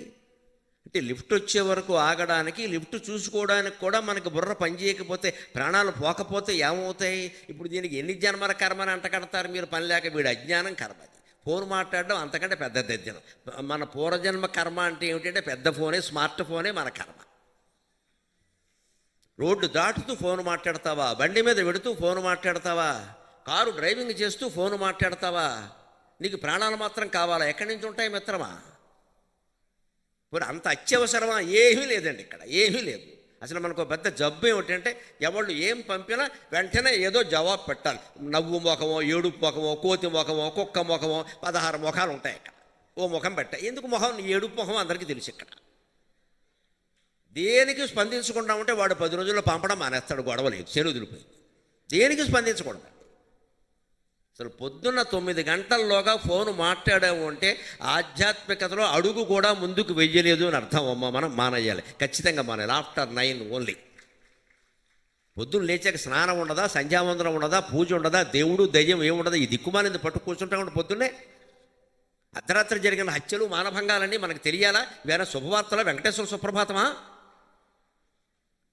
S1: అంటే లిఫ్ట్ వచ్చే వరకు ఆగడానికి, లిఫ్ట్ చూసుకోవడానికి కూడా మనకు బుర్ర పనిచేయకపోతే, ప్రాణాలు పోకపోతే ఏమవుతాయి? ఇప్పుడు దీనికి ఎన్ని జన్మల కర్మని అంటకడతారు మీరు? పని లేక వీడు అజ్ఞానం కర్మ. అది ఫోన్ మాట్లాడడం అంతకంటే పెద్ద దద్యనం. మన పూర్వజన్మ కర్మ అంటే ఏమిటంటే పెద్ద ఫోనే, స్మార్ట్ ఫోనే మన కర్మ. రోడ్డు దాటుతూ ఫోన్ మాట్లాడతావా? బండి మీద పెడుతూ ఫోన్ మాట్లాడతావా? కారు డ్రైవింగ్ చేస్తూ ఫోన్ మాట్లాడతావా? నీకు ప్రాణాలు మాత్రం కావాలా? ఎక్కడి నుంచి ఉంటాయి మిత్రమా? ఇప్పుడు అంత అత్యవసరమా? ఏమీ లేదండి, ఇక్కడ ఏమీ లేదు. అసలు మనకు పెద్ద జబ్బు ఏమిటంటే, ఎవళ్ళు ఏం పంపినా వెంటనే ఏదో జవాబు పెట్టాలి. నవ్వు ముఖమో, ఏడుపు ముఖమో, కోతి ముఖమో, కుక్క ముఖమో, 16 ముఖాలు ఉంటాయి ఇక్కడ. ఓ ముఖం పెట్ట. ఎందుకు ముఖం? ఏడుపు ముఖం అందరికీ తెలుసు. ఇక్కడ దేనికి స్పందించకుండా ఉంటే వాడు 10 రోజుల్లో పంపడం మానేస్తాడు. గొడవలేదు, చెరుదులిపోయింది. దేనికి స్పందించకూడదు. అసలు పొద్దున్న 9 గంటల్లోగా ఫోన్ మాట్లాడాము అంటే ఆధ్యాత్మికతలో అడుగు కూడా ముందుకు వెయ్యలేదు అని అర్థం. అమ్మ, మనం మానేయాలి, ఖచ్చితంగా మానేయాలి. After 9 only. పొద్దున్న లేచాక స్నానం ఉండదా, సంధ్యావందనం ఉండదా, పూజ ఉండదా, దేవుడు దయ్యం ఏముండదా? ఈ దిక్కుమాలింది పట్టు కూర్చుంటా ఉంటే పొద్దున్నే అర్ధరాత్రి జరిగిన హత్యలు, మానభంగాలన్నీ మనకు తెలియాలా? వేరే శుభవార్తల వెంకటేశ్వర సుప్రభాతమా?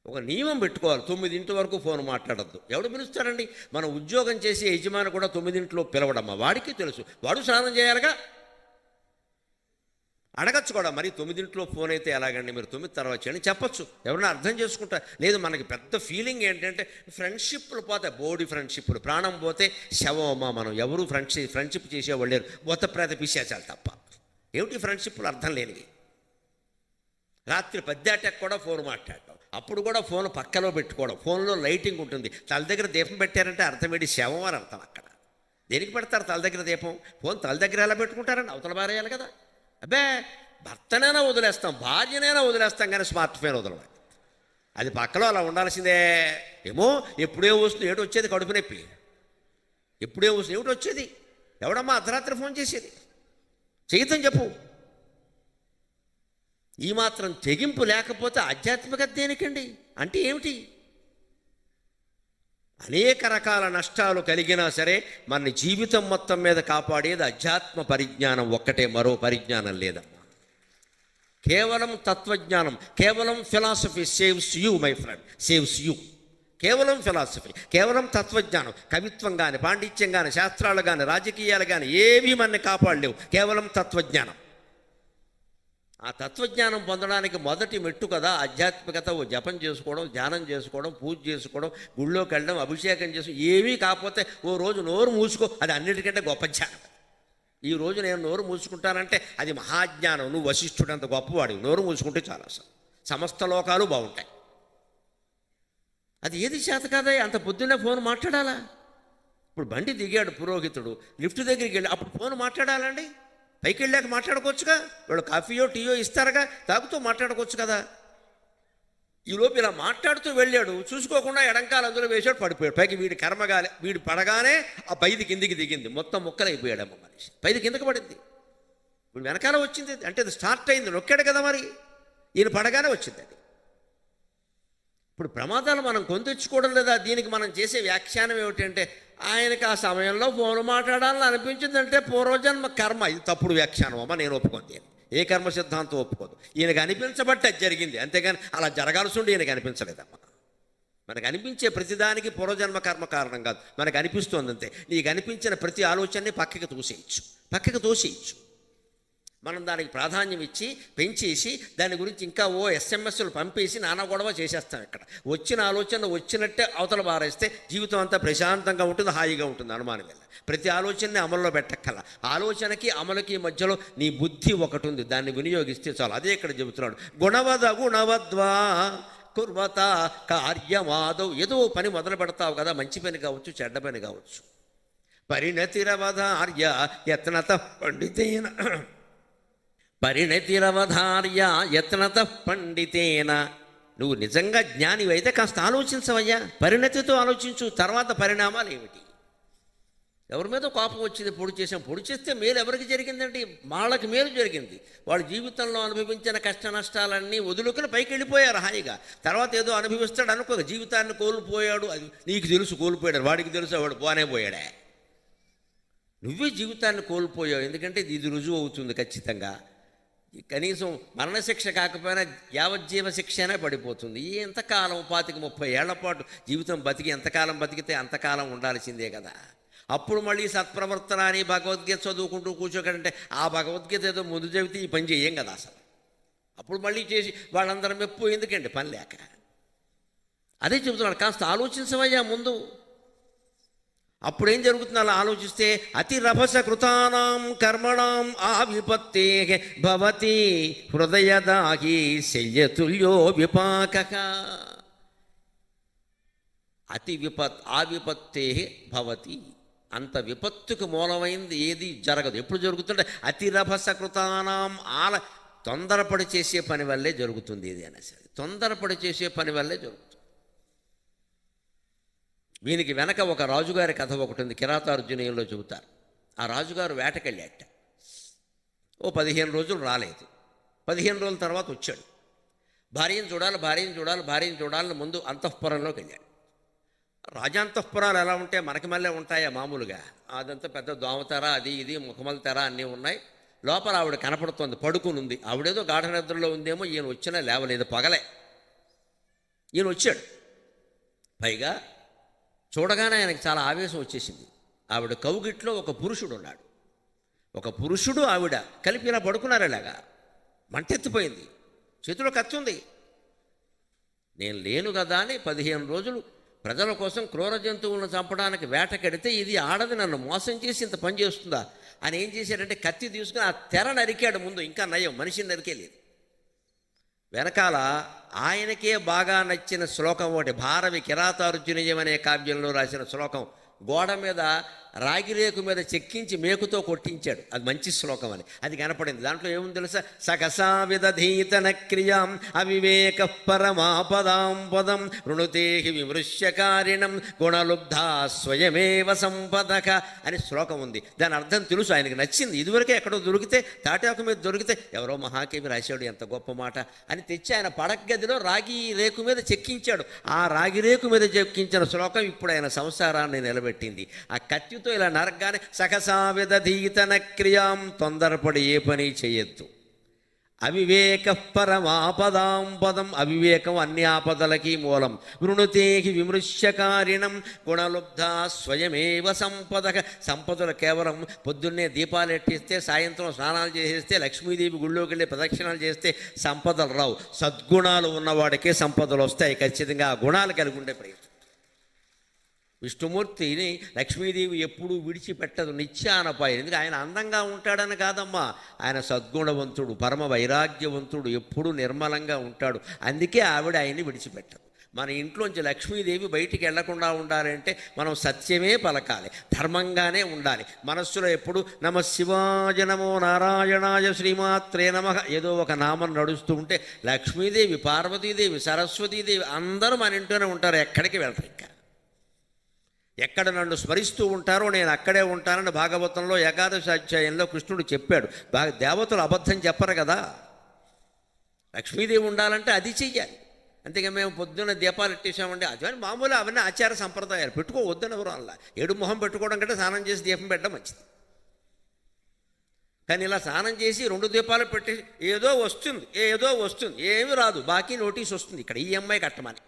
S1: ఒక నియమం పెట్టుకోవాలి. 9 వరకు ఫోన్ మాట్లాడద్దు. ఎవడు పిలుస్తాడండి? మన ఉద్యోగం చేసే యజమాని కూడా 9 పిలవడమ్మా. వాడికి తెలుసు, వాడు స్నానం చేయాలిగా. అడగచ్చు కూడా, మరి 9 ఫోన్ అయితే ఎలాగండి, మీరు 9 తర్వాత చేయండి చెప్పచ్చు. ఎవరైనా అర్థం చేసుకుంటా. లేదు, మనకి పెద్ద ఫీలింగ్ ఏంటంటే ఫ్రెండ్షిప్లు పోతాయి, బోడీ ఫ్రెండ్షిప్లు. ప్రాణం పోతే శవం అమ్మా. మనం ఎవరు ఫ్రెండ్షిప్ చేసేవాళ్ళు లేరు, మొత్త ప్రేత పిశాచాలు తప్ప. ఏమిటి ఫ్రెండ్షిప్లు? అర్థం లేనివి. రాత్రి 10 కూడా ఫోన్ మాట్లాడటం. అప్పుడు కూడా ఫోన్ పక్కలో పెట్టుకోవడం. ఫోన్లో లైటింగ్ ఉంటుంది. తల దగ్గర దీపం పెట్టారంటే అర్థం ఏంటి? శవం అని అర్థం. అక్కడ దేనికి పెడతారు తల దగ్గర దీపం? ఫోన్ తల దగ్గర ఎలా పెట్టుకుంటారండి? అవతల బారేయాలి కదా. అబ్బే, భర్తనైనా వదిలేస్తాం, భార్యనైనా వదిలేస్తాం, కానీ స్మార్ట్ ఫోన్ వదలడం. అది పక్కలో అలా ఉండాల్సిందే. ఏమో ఎప్పుడే వస్తుంది, ఏడు వచ్చేది కడుపు నొప్పి. ఎప్పుడే వస్తుంది, ఏమిటి వచ్చేది? ఎవడమ్మా అర్ధరాత్రి ఫోన్ చేసేది? చేయొద్దని చెప్పు. ఈ మాత్రం తెగింపు లేకపోతే ఆధ్యాత్మికత దేనికండి? అంటే ఏమిటి? అనేక రకాల నష్టాలు కలిగినా సరే మన జీవితం మొత్తం మీద కాపాడేది అధ్యాత్మ పరిజ్ఞానం ఒక్కటే, మరో పరిజ్ఞానం లేదమ్మా. కేవలం తత్వజ్ఞానం, కేవలం philosophy saves you my friend, saves you. కేవలం ఫిలాసఫీ, కేవలం తత్వజ్ఞానం, కవిత్వం కానీ, పాండిత్యం కానీ, శాస్త్రాలు కానీ, రాజకీయాలు కానీ ఏవీ మనని కాపాడలేవు. కేవలం తత్వజ్ఞానం. ఆ తత్వజ్ఞానం పొందడానికి మొదటి మెట్టు కదా ఆధ్యాత్మికత. ఓ జపం చేసుకోవడం, ధ్యానం చేసుకోవడం, పూజ చేసుకోవడం, గుళ్ళోకి వెళ్ళడం, అభిషేకం చేసుకోవడం. ఏమీ కాకపోతే ఓ రోజు నోరు మూసుకో, అది అన్నిటికంటే గొప్ప జ్ఞానం. ఈ రోజు నేను నోరు మూసుకుంటానంటే అది మహాజ్ఞానం. నువ్వు వశిష్ఠుడంత గొప్పవాడివి. నోరు మూసుకుంటే చాలా సమస్త లోకాలు బాగుంటాయి. అది ఏది చేత కాదా అంత పొద్దున్నే ఫోన్ మాట్లాడాలా? ఇప్పుడు బండి దిగాడు పురోహితుడు, లిఫ్ట్ దగ్గరికి వెళ్ళి అప్పుడు ఫోన్ మాట్లాడాలండి? పైకి వెళ్ళాక మాట్లాడుకోవచ్చుగా, వాళ్ళు కాఫీయో టీయో ఇస్తారుగా, తాగుతూ మాట్లాడుకోవచ్చు కదా. ఈలోపు ఇలా మాట్లాడుతూ వెళ్ళాడు, చూసుకోకుండా ఎడంకాలు అందులో వేసాడు, పడిపోయాడు. పైకి వీడి కర్మగాలి, వీడు పడగానే ఆ పైది కిందికి దిగింది, మొత్తం ముక్కలైపోయాడమ్మ మనిషి. పైది కిందకి పడింది, వీడు వెనకాల వచ్చింది, అంటే అది స్టార్ట్ అయింది, నొక్కాడు కదా మరి, ఈయన పడగానే వచ్చింది అది. ఇప్పుడు ప్రమాదాలు మనం కొందెచ్చుకోవడం లేదా? దీనికి మనం చేసే వ్యాఖ్యానం ఏమిటంటే, ఆయనకి ఆ సమయంలో ఫోన్ మాట్లాడాలని అనిపించిందంటే పూర్వజన్మ కర్మ. ఇది తప్పుడు వ్యాఖ్యానం అమ్మ, నేను ఒప్పుకోండి. ఏ కర్మ సిద్ధాంతం ఒప్పుకోదు. ఈయనకు అనిపించబట్టి అది జరిగింది, అంతేగాని అలా జరగాల్సి ఉండి ఈయనకు అనిపించలేదమ్మా. మనకు అనిపించే ప్రతిదానికి పూర్వజన్మ కర్మ కారణం కాదు, మనకు అనిపిస్తుంది అంతే. నీకు అనిపించిన ప్రతి ఆలోచనని పక్కకి తోసేయచ్చు. మనం దానికి ప్రాధాన్యం ఇచ్చి పెంచేసి దాని గురించి ఇంకా ఎస్ఎంఎస్లు పంపేసి నానా గొడవ చేసేస్తాం. ఇక్కడ వచ్చిన ఆలోచన వచ్చినట్టే అవతల బారేస్తే జీవితం అంతా ప్రశాంతంగా ఉంటుంది, హాయిగా ఉంటుంది. అనుమానం వెళ్ళ ప్రతి ఆలోచనని అమల్లో పెట్టక్కల. ఆలోచనకి అమలుకి మధ్యలో నీ బుద్ధి ఒకటి ఉంది, దాన్ని వినియోగిస్తే చాలు. అదే ఇక్కడ చెబుతున్నాడు. గుణవద్వా కుర్వత కార్యమాదవ్. ఏదో పని మొదలు పెడతావు కదా, మంచి పని కావచ్చు, చెడ్డ పని కావచ్చు. పరిణతిరవధార్య యత్నత పండితేన యత్నత పండితేన. నువ్వు నిజంగా జ్ఞానివైతే కాస్త ఆలోచించవయ్యా, పరిణతితో ఆలోచించు. తర్వాత పరిణామాలు ఏమిటి? ఎవరి మీద కోపం వచ్చింది, పొడి చేస్తే మేలు ఎవరికి జరిగిందండి? వాళ్ళకి మేలు జరిగింది. వాళ్ళ జీవితంలో అనుభవించిన కష్ట నష్టాలన్నీ వదులుకుని పైకి వెళ్ళిపోయారు హాయిగా. తర్వాత ఏదో అనుభవిస్తాడు అనుకో, జీవితాన్ని కోల్పోయాడు, అది నీకు తెలుసు కోల్పోయాడు, వాడికి తెలుసు, వాడు పోనే పోయాడే. నువ్వే జీవితాన్ని కోల్పోయావు, ఎందుకంటే ఇది రుజువు అవుతుంది ఖచ్చితంగా. కనీసం మరణశిక్ష కాకపోయినా యావజ్జీవ శిక్షనే పడిపోతుంది. ఎంతకాలం 25-30 ఏళ్ల పాటు జీవితం బతికి ఎంతకాలం బతికితే అంతకాలం ఉండాల్సిందే కదా. అప్పుడు మళ్ళీ సత్ప్రవర్తన అని భగవద్గీత చదువుకుంటూ కూర్చోకంటే ఆ భగవద్గీత ఏదో ముందు చెబితే ఈ పని చేయం కదా అసలు. అప్పుడు మళ్ళీ చేసి వాళ్ళందరం మెప్పు ఎందుకండి, పని లేక. అదే చెబుతున్నాడు, కాస్త ఆలోచించవయ్యా ముందు. అప్పుడేం జరుగుతుంది అలా ఆలోచిస్తే? అతిరభస కృతానాం కర్మణాం ఆవిపత్తే భవతి హృదయదాహి శల్యతుల్యో విపాకః. ఆవిపత్తే భవతి, అంత విపత్తుకు మూలమైంది ఏది జరగదు. ఎప్పుడు జరుగుతుంటే అతిరభస కృతానాం, తొందరపడి చేసే పని వల్లే జరుగుతుంది. ఇది అయినా సరే తొందరపడి చేసే పని వల్లే జరుగుతుంది. వీనికి వెనక ఒక రాజుగారి కథ ఒకటి ఉంది, కిరాతార్జునీయంలో చెబుతారు. ఆ రాజుగారు వేటకెళ్ళాట. 15 రోజులు రాలేదు. 15 రోజుల తర్వాత వచ్చాడు. భార్యను చూడాలని ముందు అంతఃపురంలోకి వెళ్ళాడు. రాజాంతఃపురాలు ఎలా ఉంటే మనకి మళ్ళీ ఉంటాయా మామూలుగా? అదంతా పెద్ద దోమతెర, అది ఇది ముఖమల తెర అన్నీ ఉన్నాయి. లోపల ఆవిడ కనపడుతోంది, పడుకునుంది. ఆవిడేదో గాఢ నిద్రలో ఉందేమో, ఈయన వచ్చినా లేవలేదు, పగలే. ఈయన వచ్చాడు. పైగా చూడగానే ఆయనకు చాలా ఆవేశం వచ్చేసింది. ఆవిడ కౌగిట్లో ఒక పురుషుడు ఉన్నాడు. ఒక పురుషుడు ఆవిడ కలిపి ఇలా పడుకున్నారు. ఇలాగా మంటెత్తిపోయింది, చేతిలో కత్తి ఉంది. నేను లేను కదా అని 15 రోజులు ప్రజల కోసం క్రూర జంతువులను చంపడానికి వేటకెడితే ఇది ఆడది నన్ను మోసం చేసి ఇంత పని చేస్తుందా అని ఏం చేశాడంటే కత్తి తీసుకుని ఆ తెర నరికాడు. ముందు ఇంకా నయం, మనిషిని నరికేలేదు. వెనకాల ఆయనకే బాగా నచ్చిన శ్లోకం ఒకటి, భారవి కిరాతార్జునీయం అనే కావ్యంలో రాసిన శ్లోకం, గోడ మీద రాగిరేకు మీద చెక్కించి మేకుతో కొట్టించాడు. అది మంచి శ్లోకం అని అది కనపడింది. దాంట్లో ఏముంది తెలుసా? సకసా విదధీతన క్రియాం అవివేక పరమాపదాం పదం రుణుతేహి విమృశ్యకారిణం గుణలుబ్ధా స్వయమేవ సంపదక అని శ్లోకం ఉంది. దాని అర్థం తెలుసు, ఆయనకి నచ్చింది. ఇదివరకే ఎక్కడో దొరికితే, తాటాకు మీద దొరికితే ఎవరో మహాకవి రాశాడు, ఎంత గొప్ప మాట అని తెచ్చి ఆయన పడగదిలో రాగి రేకు మీద చెక్కించాడు. ఆ రాగి రేకు మీద చెక్కించిన శ్లోకం ఇప్పుడు ఆయన సంసారాన్ని నిలబెట్టింది. ఆ కత్తి ఇలా నరకగానే సకసా విదధీతన క్రియాం, తొందరపడి ఏ పని చేయొద్దు. అవివేక పరమాపదాం పదం, అవివేకం అన్ని ఆపదలకి మూలం. వృణుతేహి విమృశ్యకారిణం గుణలుబ్ధా స్వయమేవ సంపదక. సంపదలు కేవలం పొద్దున్నే దీపాలు ఎట్టిస్తే, సాయంత్రం స్నానాలు చేసేస్తే, లక్ష్మీదేవి గుళ్ళోకి వెళ్ళి ప్రదక్షిణాలు చేస్తే సంపదలు రావు. సద్గుణాలు ఉన్నవాడికే సంపదలు వస్తాయి ఖచ్చితంగా. ఆ గుణాలు కలిగి ఉండే ప్రయత్నం. విష్ణుమూర్తిని లక్ష్మీదేవి ఎప్పుడూ విడిచిపెట్టదు, నిత్యానపాయం. ఎందుకంటే ఆయన అందంగా ఉంటాడని కాదమ్మా, ఆయన సద్గుణవంతుడు, పరమ వైరాగ్యవంతుడు, ఎప్పుడూ నిర్మలంగా ఉంటాడు. అందుకే ఆవిడ ఆయన్ని విడిచిపెట్టదు. మన ఇంట్లోంచి లక్ష్మీదేవి బయటికి వెళ్లకుండా ఉండాలంటే మనం సత్యమే పలకాలి, ధర్మంగానే ఉండాలి. మనస్సులో ఎప్పుడు నమ శివాయ నమో నారాయణాయ శ్రీమాత్రే నమః ఏదో ఒక నామం నడుస్తూ ఉంటే లక్ష్మీదేవి, పార్వతీదేవి, సరస్వతీదేవి అందరూ మన ఇంట్లోనే ఉంటారు, ఎక్కడికి వెళ్ళరు. ఇంకా ఎక్కడ నన్ను స్మరిస్తూ ఉంటారో నేను అక్కడే ఉంటానని భాగవతంలో ఏకాదశి అధ్యాయంలో కృష్ణుడు చెప్పాడు. దేవతలు అబద్ధం చెప్పరు కదా. లక్ష్మీదేవి ఉండాలంటే అది చెయ్యాలి. అంతేగా మేము పొద్దున్న దీపాలు పెట్టేసామండి, అదే మామూలు అవన్నీ ఆచార సంప్రదాయాలు, పెట్టుకోవద్దని ఎవరు అలా. ఏడు మొహం పెట్టుకోవడం కంటే స్నానం చేసి దీపం పెట్టడం మంచిది. కానీ ఇలా స్నానం చేసి 2 దీపాలు పెట్టి ఏదో వస్తుంది ఏమీ రాదు, బాకీ నోటీస్ వస్తుంది, ఇక్కడ ఈఎంఐ కట్టమని.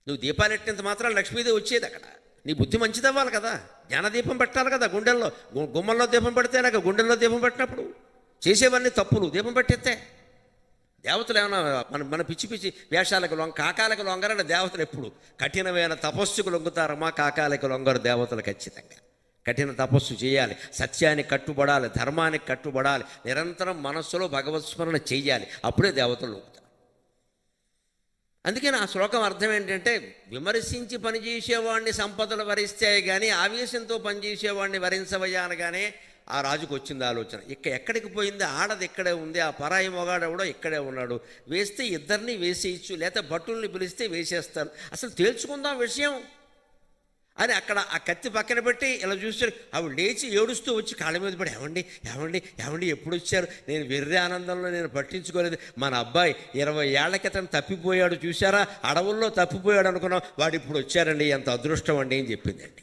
S1: నువ్వు దీపాలు పెట్టినంత మాత్రం లక్ష్మీదేవి వచ్చేది అక్కడ. నీ బుద్ధి మంచిది అవ్వాలి కదా, జ్ఞానదీపం పెట్టాలి కదా. గుండెల్లో గుమ్మల్లో దీపం పెడితే నాకు గుండెల్లో దీపం పెట్టినప్పుడు చేసేవన్నీ తప్పులు. దీపం పెట్టేస్తే దేవతలు ఏమన్నా మన పిచ్చి పిచ్చి వేషాలకు కాకాలకు లొంగరని దేవతలు ఎప్పుడు కఠినమైన తపస్సుకు లొంగుతారమ్మా. కాకాలకు లొంగరు దేవతలు. ఖచ్చితంగా కఠిన తపస్సు చేయాలి, సత్యానికి కట్టుబడాలి, ధర్మానికి కట్టుబడాలి, నిరంతరం మనస్సులో భగవత్ స్మరణ చెయ్యాలి, అప్పుడే దేవతలు లొంగుతారు. అందుకని ఆ శ్లోకం అర్థం ఏంటంటే, విమర్శించి పనిచేసేవాడిని సంపదలు వరిస్తాయి కానీ ఆవేశంతో పనిచేసేవాడిని వరించవయ్యా అనగానే ఆ రాజుకు వచ్చింది ఆలోచన. ఎక్కడికి పోయింది, ఆడది ఇక్కడే ఉంది, ఆ పరాయి మొగాడు కూడా ఇక్కడే ఉన్నాడు, వేస్తే ఇద్దరిని వేసేయచ్చు, లేకపోతే భటుల్ని పిలిస్తే వేసేస్తారు, అసలు తేల్చుకుందాం విషయం అని అక్కడ ఆ కత్తి పక్కన పెట్టి ఇలా చూస్తే ఆవిడ లేచి ఏడుస్తూ వచ్చి కాళ్ళ మీద పడి, ఏమండి ఎప్పుడు వచ్చారు, నేను వెర్రి ఆనందంలో నేను పట్టించుకోలేదు, మన అబ్బాయి 20 ఏళ్ల క్రితం తప్పిపోయాడు చూసారా, అడవుల్లో తప్పిపోయాడు అనుకున్నాం, వాడు ఇప్పుడు వచ్చారండి, ఎంత అదృష్టం అండి అని చెప్పిందండి.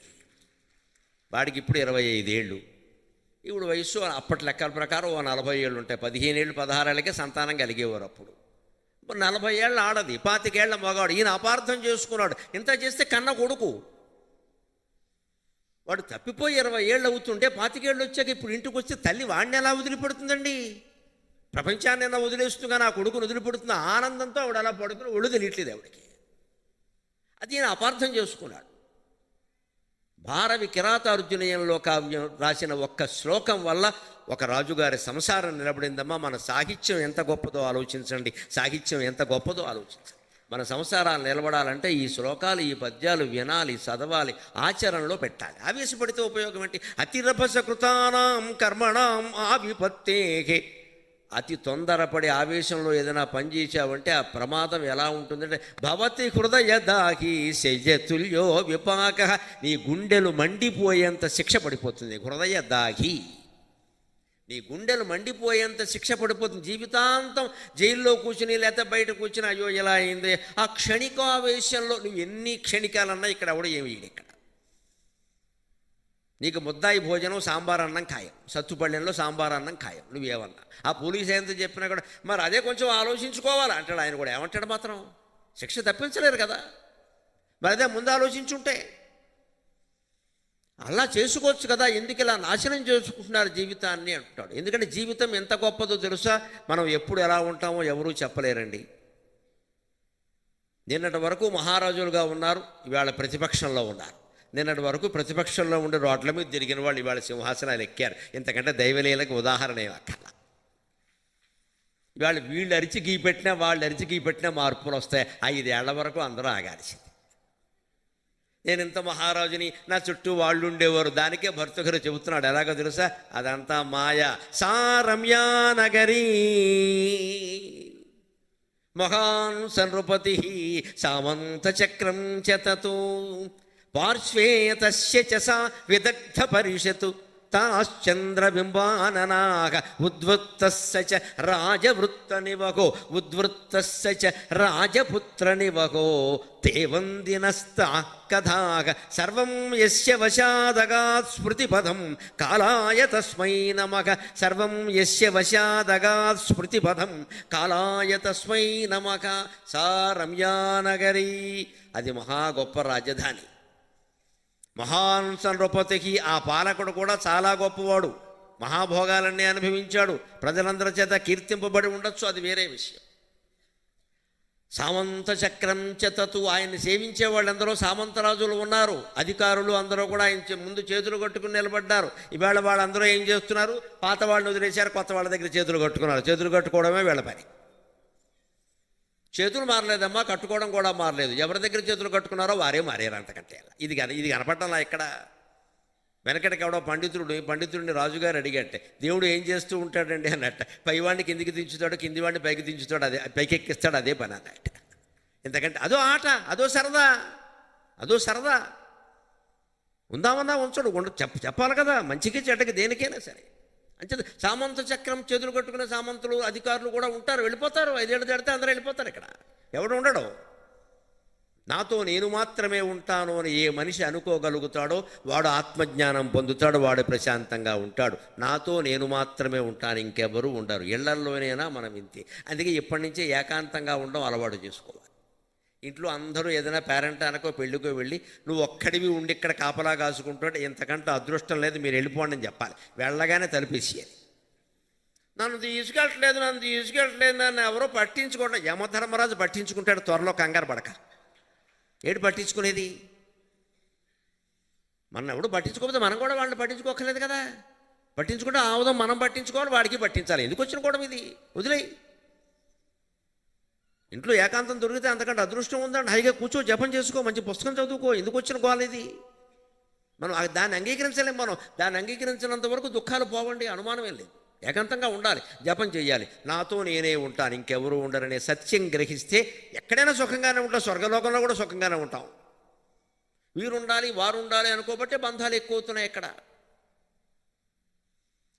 S1: వాడికి ఇప్పుడు 25 ఏళ్ళు. ఇప్పుడు వయస్సు అప్పటి లెక్కల ప్రకారం 40 ఏళ్ళు ఉంటాయి. 15 ఏళ్ళు 16 ఏళ్ళకే సంతానం కలిగేవారు. అప్పుడు 40 ఏళ్ళ ఆడది, 25 ఏళ్ల మగాడు. ఈయన అపార్థం చేసుకున్నాడు. ఇంత చేస్తే కన్న కొడుకు, వాడు తప్పిపోయి 20 ఏళ్ళు అవుతుంటే 25 ఏళ్ళు వచ్చాక ఇప్పుడు ఇంటికి వస్తే తల్లి వాడిని ఎలా వదిలిపెడుతుందండి? ప్రపంచాన్ని ఎలా వదిలేస్తుందిగా నా కొడుకును వదిలిపెడుతున్న ఆనందంతో ఆవిడ అలా పడుకుని ఒళ్ళు తెలియట్లేదు ఆవిడకి. అది ఈయన అపార్థం చేసుకున్నాడు. భారవి కిరాతార్జునీయంలో కావ్యం రాసిన ఒక్క శ్లోకం వల్ల ఒక రాజుగారి సంసారం నిలబడిందమ్మా. మన సాహిత్యం ఎంత గొప్పదో ఆలోచించండి, సాహిత్యం ఎంత గొప్పదో ఆలోచించండి. మన సంసారాలు నిలబడాలంటే ఈ శ్లోకాలు, ఈ పద్యాలు వినాలి, చదవాలి, ఆచరణలో పెట్టాలి. ఆవేశపడితే ఉపయోగం ఏంటి? అతిరభసకృతానాం కర్మణాం ఆవిపత్తేహే. అతి తొందరపడి ఆవేశంలో ఏదైనా పని చేశావంటే ఆ ప్రమాదం ఎలా ఉంటుందంటే, భవతి హృదయ దాహి శయ్యతుల్యో విపాక. నీ గుండెలు మండిపోయేంత శిక్ష పడిపోతుంది. హృదయ దాహి, నీ గుండెలు మండిపోయేంత శిక్ష పడిపోతుంది. జీవితాంతం జైల్లో కూర్చుని లేకపోతే బయట కూర్చుని అయ్యో ఎలా అయింది, ఆ క్షణికావేశంలో నువ్వు ఎన్ని క్షణికాలన్నా ఇక్కడ ఎవడో ఏమి ఇక్కడ. నీకు ముద్దాయి భోజనం సాంబార్ అన్నం ఖాయం, సత్తుపళ్ళెంలో సాంబార్ అన్నం ఖాయం, నువ్వేమన్నా. ఆ పోలీసు ఎంత చెప్పినా కూడా మరి అదే కొంచెం ఆలోచించుకోవాలి అంటాడు ఆయన కూడా. ఏమంటాడు మాత్రం, శిక్ష తప్పించలేరు కదా, మరి అదే ముందు ఆలోచించుంటే అలా చేసుకోవచ్చు కదా, ఎందుకు ఇలా నాశనం చేసుకుంటున్నారు జీవితాన్ని అంటాడు. ఎందుకంటే జీవితం ఎంత గొప్పదో తెలుసా, మనం ఎప్పుడు ఎలా ఉంటామో ఎవరూ చెప్పలేరండి. నిన్నటి వరకు మహారాజులుగా ఉన్నారు, ఇవాళ ప్రతిపక్షంలో ఉన్నారు. నిన్నటి వరకు ప్రతిపక్షంలో ఉండే రోడ్ల మీద తిరిగిన వాళ్ళు ఇవాళ సింహాసనాలు ఎక్కారు. ఇంతకంటే దైవలీలకు ఉదాహరణ అక్కల. ఇవాళ వీళ్ళు అరిచి గీ పెట్టినా వాళ్ళు అరిచి గీ పెట్టినా మార్పులు వస్తాయి. 5 ఏళ్ల వరకు అందరూ ఆగాల్సింది. నేను ఇంత మహారాజుని, నా చుట్టూ వాళ్ళు ఉండేవారు. దానికే భర్తగారు చెబుతున్నాడు, ఎలాగో తెలుసా, అదంతా మాయ. సా రమ్యా నగరీ మహాన్ సనృపతి సామంత చక్రం చతతో పార్శ్వే తస్య చ సా విదగ్ధ పరిషతు తాశ్చంద్రబింబాననాగ ఉద్వృత్తస్య చ రాజవృత్త నివగో ఉద్వృత్తస్య చ రాజపుత్ర నివగో తే వందినస్తా కథాగ సర్వం యస్య వశాదగాత్ స్మృతిపదం కాలాయ తస్మై నమః. సర్వం యస్య వశాదగాత్ స్మృతిపదం కాలాయ తస్మై నమః. సా రమ్యానగరీ, అది మహా గొప్ప రాజధాని. మహాన్ నృపతికి, ఆ పాలకుడు కూడా చాలా గొప్పవాడు, మహాభోగాలన్నీ అనుభవించాడు, ప్రజలందరి చేత కీర్తింపబడి ఉండొచ్చు, అది వేరే విషయం. సామంత చక్రం చేతతు, ఆయన్ని సేవించే వాళ్ళందరూ సామంతరాజులు ఉన్నారు, అధికారులు అందరూ కూడా ఆయన ముందు చేతులు కట్టుకుని నిలబడ్డారు. ఇవాళ వాళ్ళందరూ ఏం చేస్తున్నారు, పాత వాళ్ళని వదిలేశారు, కొత్త వాళ్ళ దగ్గర చేతులు కట్టుకున్నారు. చేతులు కట్టుకోవడమే వీళ్ళ పని. చేతులు మారలేదమ్మా, కట్టుకోవడం కూడా మారలేదు. ఎవరి దగ్గర చేతులు కట్టుకున్నారో వారే మారారు అంతకంటే. ఇది కనపడటంలా ఇక్కడ. వెనకటికి ఎవడో పండితుడిని రాజుగారు అడిగట్టే, దేవుడు ఏం చేస్తూ ఉంటాడండి అన్నట్ట. పైవాడిని కిందికి దించుతాడు, కిందివాడిని పైకి దించుతాడు, అదే పైకి ఎక్కిస్తాడు, అదే పని అన్నట్ట. ఎందుకంటే అదో ఆట, అదో సరదా. ఉందామన్నా ఉంచడు, చెప్పాలి కదా, మంచికి చెడ్డకి దేనికైనా సరే. అంటే సామంత చక్రం చేతులు కట్టుకునే సామంతులు అధికారులు కూడా ఉంటారు, వెళ్ళిపోతారు. 5 ఏళ్ళు దాడితే అందరూ వెళ్ళిపోతారు. ఇక్కడ ఎవడు ఉండడు. నాతో నేను మాత్రమే ఉంటాను అని ఏ మనిషి అనుకోగలుగుతాడో వాడు ఆత్మజ్ఞానం పొందుతాడు, వాడు ప్రశాంతంగా ఉంటాడు. నాతో నేను మాత్రమే ఉంటాను, ఇంకెవరూ ఉండరు. ఇళ్లల్లోనైనా మనం ఇంతే. అందుకే ఇప్పటి నుంచే ఏకాంతంగా ఉండడం అలవాటు చేసుకోవాలి. ఇంట్లో అందరూ ఏదైనా పేరెంట్ అనకో పెళ్ళికో వెళ్ళి నువ్వు ఒక్కడివి ఉండి ఇక్కడ కాపలా కాసుకుంటాడు, ఇంతకంటే అదృష్టం లేదు, మీరు వెళ్ళిపోండి అని చెప్పాలి. వెళ్ళగానే తలుపేసేయాలి. నన్ను తీసుకెళ్ళట్లేదు నన్ను ఎవరో పట్టించుకోవడం. యమధర్మరాజు పట్టించుకుంటాడు త్వరలో, కంగారు పడక. ఏడు పట్టించుకునేది? మన ఎవడు పట్టించుకోకపోతే మనం కూడా వాళ్ళని పట్టించుకోకలేదు కదా. పట్టించుకుంటే ఆవుదాం, మనం పట్టించుకోవాలి, వాడికి పట్టించాలి. ఎందుకు వచ్చిన కూడా ఇది వదిలేయి. ఇంట్లో ఏకాంతం దొరికితే అంతకంటే అదృష్టం ఉందండి. హైగా కూర్చో, జపం చేసుకో, మంచి పుస్తకం చదువుకో. ఎందుకు వచ్చిన గోల ఇది? మనం దాన్ని అంగీకరించలేం. మనం దాన్ని అంగీకరించినంత వరకు దుఃఖాలు పోవండి, అనుమానం ఏం లేదు. ఏకాంతంగా ఉండాలి, జపం చేయాలి. నాతో నేనే ఉంటాను, ఇంకెవరూ ఉండరనే సత్యం గ్రహిస్తే ఎక్కడైనా సుఖంగానే ఉంటాం. స్వర్గలోకంలో కూడా సుఖంగానే ఉంటాం. వీరుండాలి వారు ఉండాలి అనుకోబట్టే బంధాలు ఎక్కువ అవుతున్నాయి ఇక్కడ.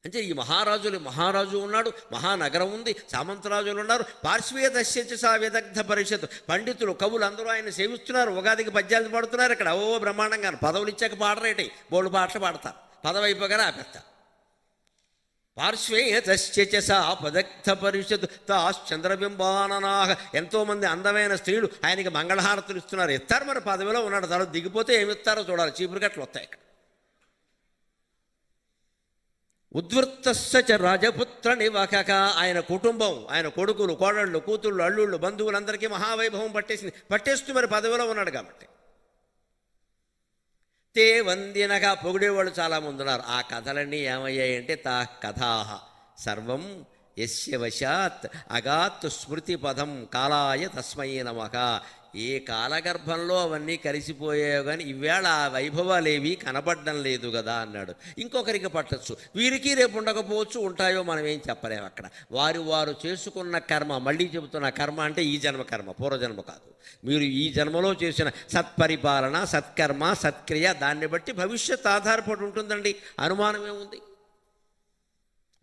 S1: అంటే ఈ మహారాజు ఉన్నాడు, మహానగరం ఉంది, సామంతరాజులు ఉన్నారు. పార్శ్వేదస్య సా విదగ్ధ పరిషత్, పండితులు కవులు అందరూ ఆయన సేవిస్తున్నారు. ఉగాదికి పద్యాలు పాడుతున్నారు ఇక్కడ. బ్రహ్మాండంగా. పదవులు ఇచ్చాక పాడరేటి, బోళ్ళు పాటలు పాడతారు. పదవి అయిపోగానే ఆపేస్తారు. పార్శ్వేదస్య సా పదగ్ధ పరిషత్ తాశ్చంద్రబింబాననాహ, ఎంతోమంది అందమైన స్త్రీలు ఆయనకి మంగళహారతులు ఇస్తున్నారు. ఇస్తారు, మరి పదవిలో ఉన్నాడు. తర్వాత దిగిపోతే ఏమిస్తారో చూడాలి. చీపురుకట్లు వస్తాయి ఇక్కడ. ఉద్వృత్తశ్చ రాజపుత్ర నివకక, ఆయన కుటుంబం, ఆయన కొడుకులు, కోడళ్ళు, కూతుళ్ళు, అల్లుళ్ళు, బంధువులందరికీ మహావైభవం పట్టేస్తూ మరి పదవిలో ఉన్నాడు కాబట్టి. తే వందినగా పొగిడేవాళ్ళు చాలామంది ఉన్నారు. ఆ కథలన్నీ ఏమయ్యాయంటే తా కథాహ సర్వం యస్య వశాత్ అగాత్ స్మృతి పదం కాలాయ తస్మై నమః. ఏ కాలగర్భంలో అవన్నీ కలిసిపోయాయో కానీ ఈవేళ ఆ వైభవాలేవి కనపడడం లేదు కదా అన్నాడు. ఇంకొకరికి పట్టచ్చు, వీరికి రేపు ఉండకపోవచ్చు, ఉంటాయో మనం ఏం చెప్పలేము. అక్కడ వారు చేసుకున్న కర్మ, మళ్ళీ చెబుతున్న కర్మ అంటే ఈ జన్మ కర్మ, పూర్వజన్మ కాదు. మీరు ఈ జన్మలో చేసిన సత్పరిపాలన, సత్కర్మ, సత్క్రియ, దాన్ని బట్టి భవిష్యత్ ఆధారపడి ఉంటుందండి. అనుమానమేముంది?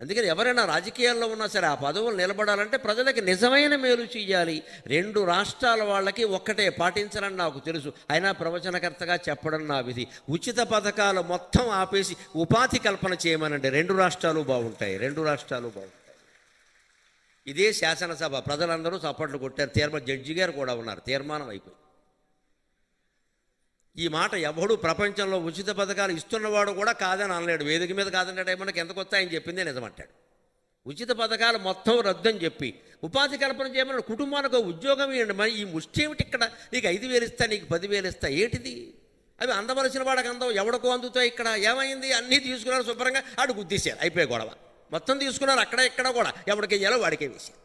S1: అందుకని ఎవరైనా రాజకీయాల్లో ఉన్నా సరే ఆ పదవులు నిలబడాలంటే ప్రజలకి నిజమైన మేలు చేయాలి. 2 రాష్ట్రాల వాళ్ళకి ఒక్కటే పాటించాలని నాకు తెలుసు, అయినా ప్రవచనకర్తగా చెప్పడం నా విధి. ఉచిత పథకాలు మొత్తం ఆపేసి ఉపాధి కల్పన చేయమనండి. 2 రాష్ట్రాలు బాగుంటాయి. ఇదే శాసనసభ. ప్రజలందరూ చప్పట్లు కొట్టారు. జడ్జి గారు కూడా ఉన్నారు. తీర్మానం అయిపోయి. ఈ మాట ఎవడు ప్రపంచంలో ఉచిత పథకాలు ఇస్తున్నవాడు కూడా కాదని అనలేడు. వేదిక మీద కాదంటే మనకి ఎంతకు వస్తే ఆయన చెప్పిందే నిజమంటాడు. ఉచిత పథకాలు మొత్తం రద్దని చెప్పి ఉపాధి కల్పన చేయమని కుటుంబానికి ఉద్యోగం ఇవ్వండి. మరి ఈ ముష్టి ఏమిటి ఇక్కడ? నీకు 5,000 ఇస్తా, నీకు 10,000 ఇస్తా, ఏంటిది? అవి అందవలసిన వాడికి అందవు, ఎవడికో అందుతాయి. ఇక్కడ ఏమైంది? అన్నీ తీసుకున్నారు శుభ్రంగా, ఆడు గుద్దేశారు, అయిపోయి గొడవ. మొత్తం తీసుకున్నారు, అక్కడ ఇక్కడ కూడా ఎవరికి వేయాలో వాడికే వేశారు.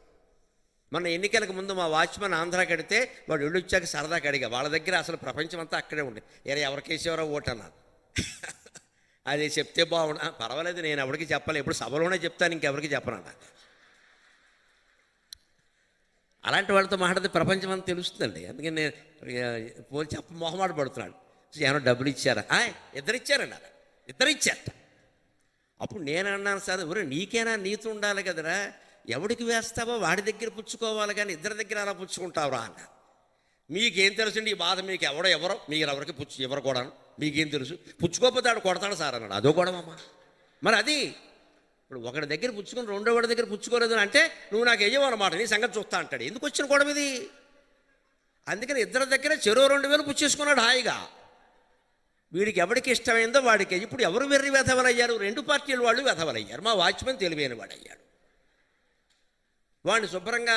S1: మొన్న ఎన్నికలకు ముందు మా వాచ్మెన్ ఆంధ్రాకి అడిగితే వాడు ఇళ్ళు వచ్చాక సరదాకి అడిగా. వాళ్ళ దగ్గర అసలు ప్రపంచం అంతా అక్కడే ఉండే. ఎవరికి వేసేవారో ఓటు అన్నారు. అది చెప్తే బాగుండు. పర్వాలేదు, నేను ఎవరికి చెప్పాలి, ఎప్పుడు సభలోనే చెప్తాను, ఇంకెవరికి చెప్పనన్నా. అలాంటి వాళ్ళతో మాట్లాడితే ప్రపంచం అంతా తెలుస్తుందండి. అందుకని నేను మొహమాట పడుతున్నాడు. ఏమన్నా డబ్బులు ఇచ్చారా? ఇద్దరు ఇచ్చారట. అప్పుడు నేను అన్నాను, సార్ ఊరే నీకేనా నీతి ఉండాలి కదరా, ఎవడికి వేస్తావో వాడి దగ్గర పుచ్చుకోవాలి కానీ ఇద్దరి దగ్గర అలా పుచ్చుకుంటావురా అన్న. మీకేం తెలుసండి ఈ బాధ? మీకు ఎవరో మీరు ఎవరికి ఎవరు కూడా మీకేం తెలుసు? పుచ్చుకోకపోతే ఆడు కొడతాడు సార్ అన్నాడు. అదో గొడవమ్మా. మరి అది ఇప్పుడు ఒకటి దగ్గర పుచ్చుకొని రెండో వాడి దగ్గర పుచ్చుకోలేదు అంటే నువ్వు నాకు వెయ్యవు అన్నమాట, నీ సంగతి చూస్తా అంటాడు. ఎందుకు వచ్చిన గొడవ ఇది? అందుకని ఇద్దరి దగ్గర చెరో 2,000 పుచ్చేసుకున్నాడు హాయిగా. వీడికి ఎవరికి ఇష్టమైందో వాడికి. ఇప్పుడు ఎవరు వెర్రి వెధవలయ్యారు? 2 పార్టీల వాళ్ళు వెధవలయ్యారు. మా వాచ్మెన్ తెలివైన వాడు అయ్యాడు. వాడిని శుభ్రంగా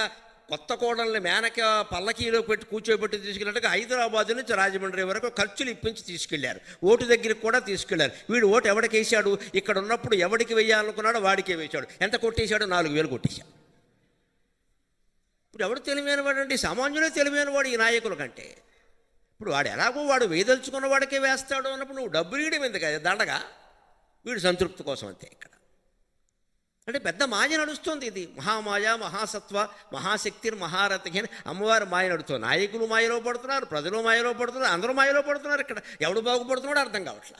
S1: కొత్త కోడల్ని మేనక పల్లకీలో పెట్టి కూర్చోబెట్టి తీసుకెళ్ళినట్టుగా హైదరాబాద్ నుంచి రాజమండ్రి వరకు ఖర్చులు ఇప్పించి తీసుకెళ్లారు. ఓటు దగ్గరికి కూడా తీసుకెళ్లారు. వీడు ఓటు ఎవడికి వేశాడు? ఇక్కడ ఉన్నప్పుడు ఎవడికి వేయాలనుకున్నాడో వాడికే వేశాడు. ఎంత కొట్టేశాడు? 4,000 కొట్టేశాడు. ఇప్పుడు ఎవడు తెలివైనవాడు అంటే సామాన్యులే తెలివైనవాడు ఈ నాయకుల కంటే. ఇప్పుడు వాడు ఎలాగో వాడు వేదలుచుకున్న వాడికే వేస్తాడు అన్నప్పుడు నువ్వు డబ్బులు ఇయడం ఎందుకు అది దండగా, వీడు సంతృప్తి కోసం అంతే. ఇక్కడ అంటే పెద్ద మాయ నడుస్తుంది. ఇది మహామాయ, మహాసత్వ, మహాశక్తి, మహారథి అని అమ్మవారి మాయ నడుస్తుంది. నాయకులు మాయలో పడుతున్నారు, ప్రజలు మాయలో పడుతున్నారు, అందరూ మాయలో పడుతున్నారు. ఇక్కడ ఎవడు బాగుపడుతున్నాడో అర్థం కావట్లా.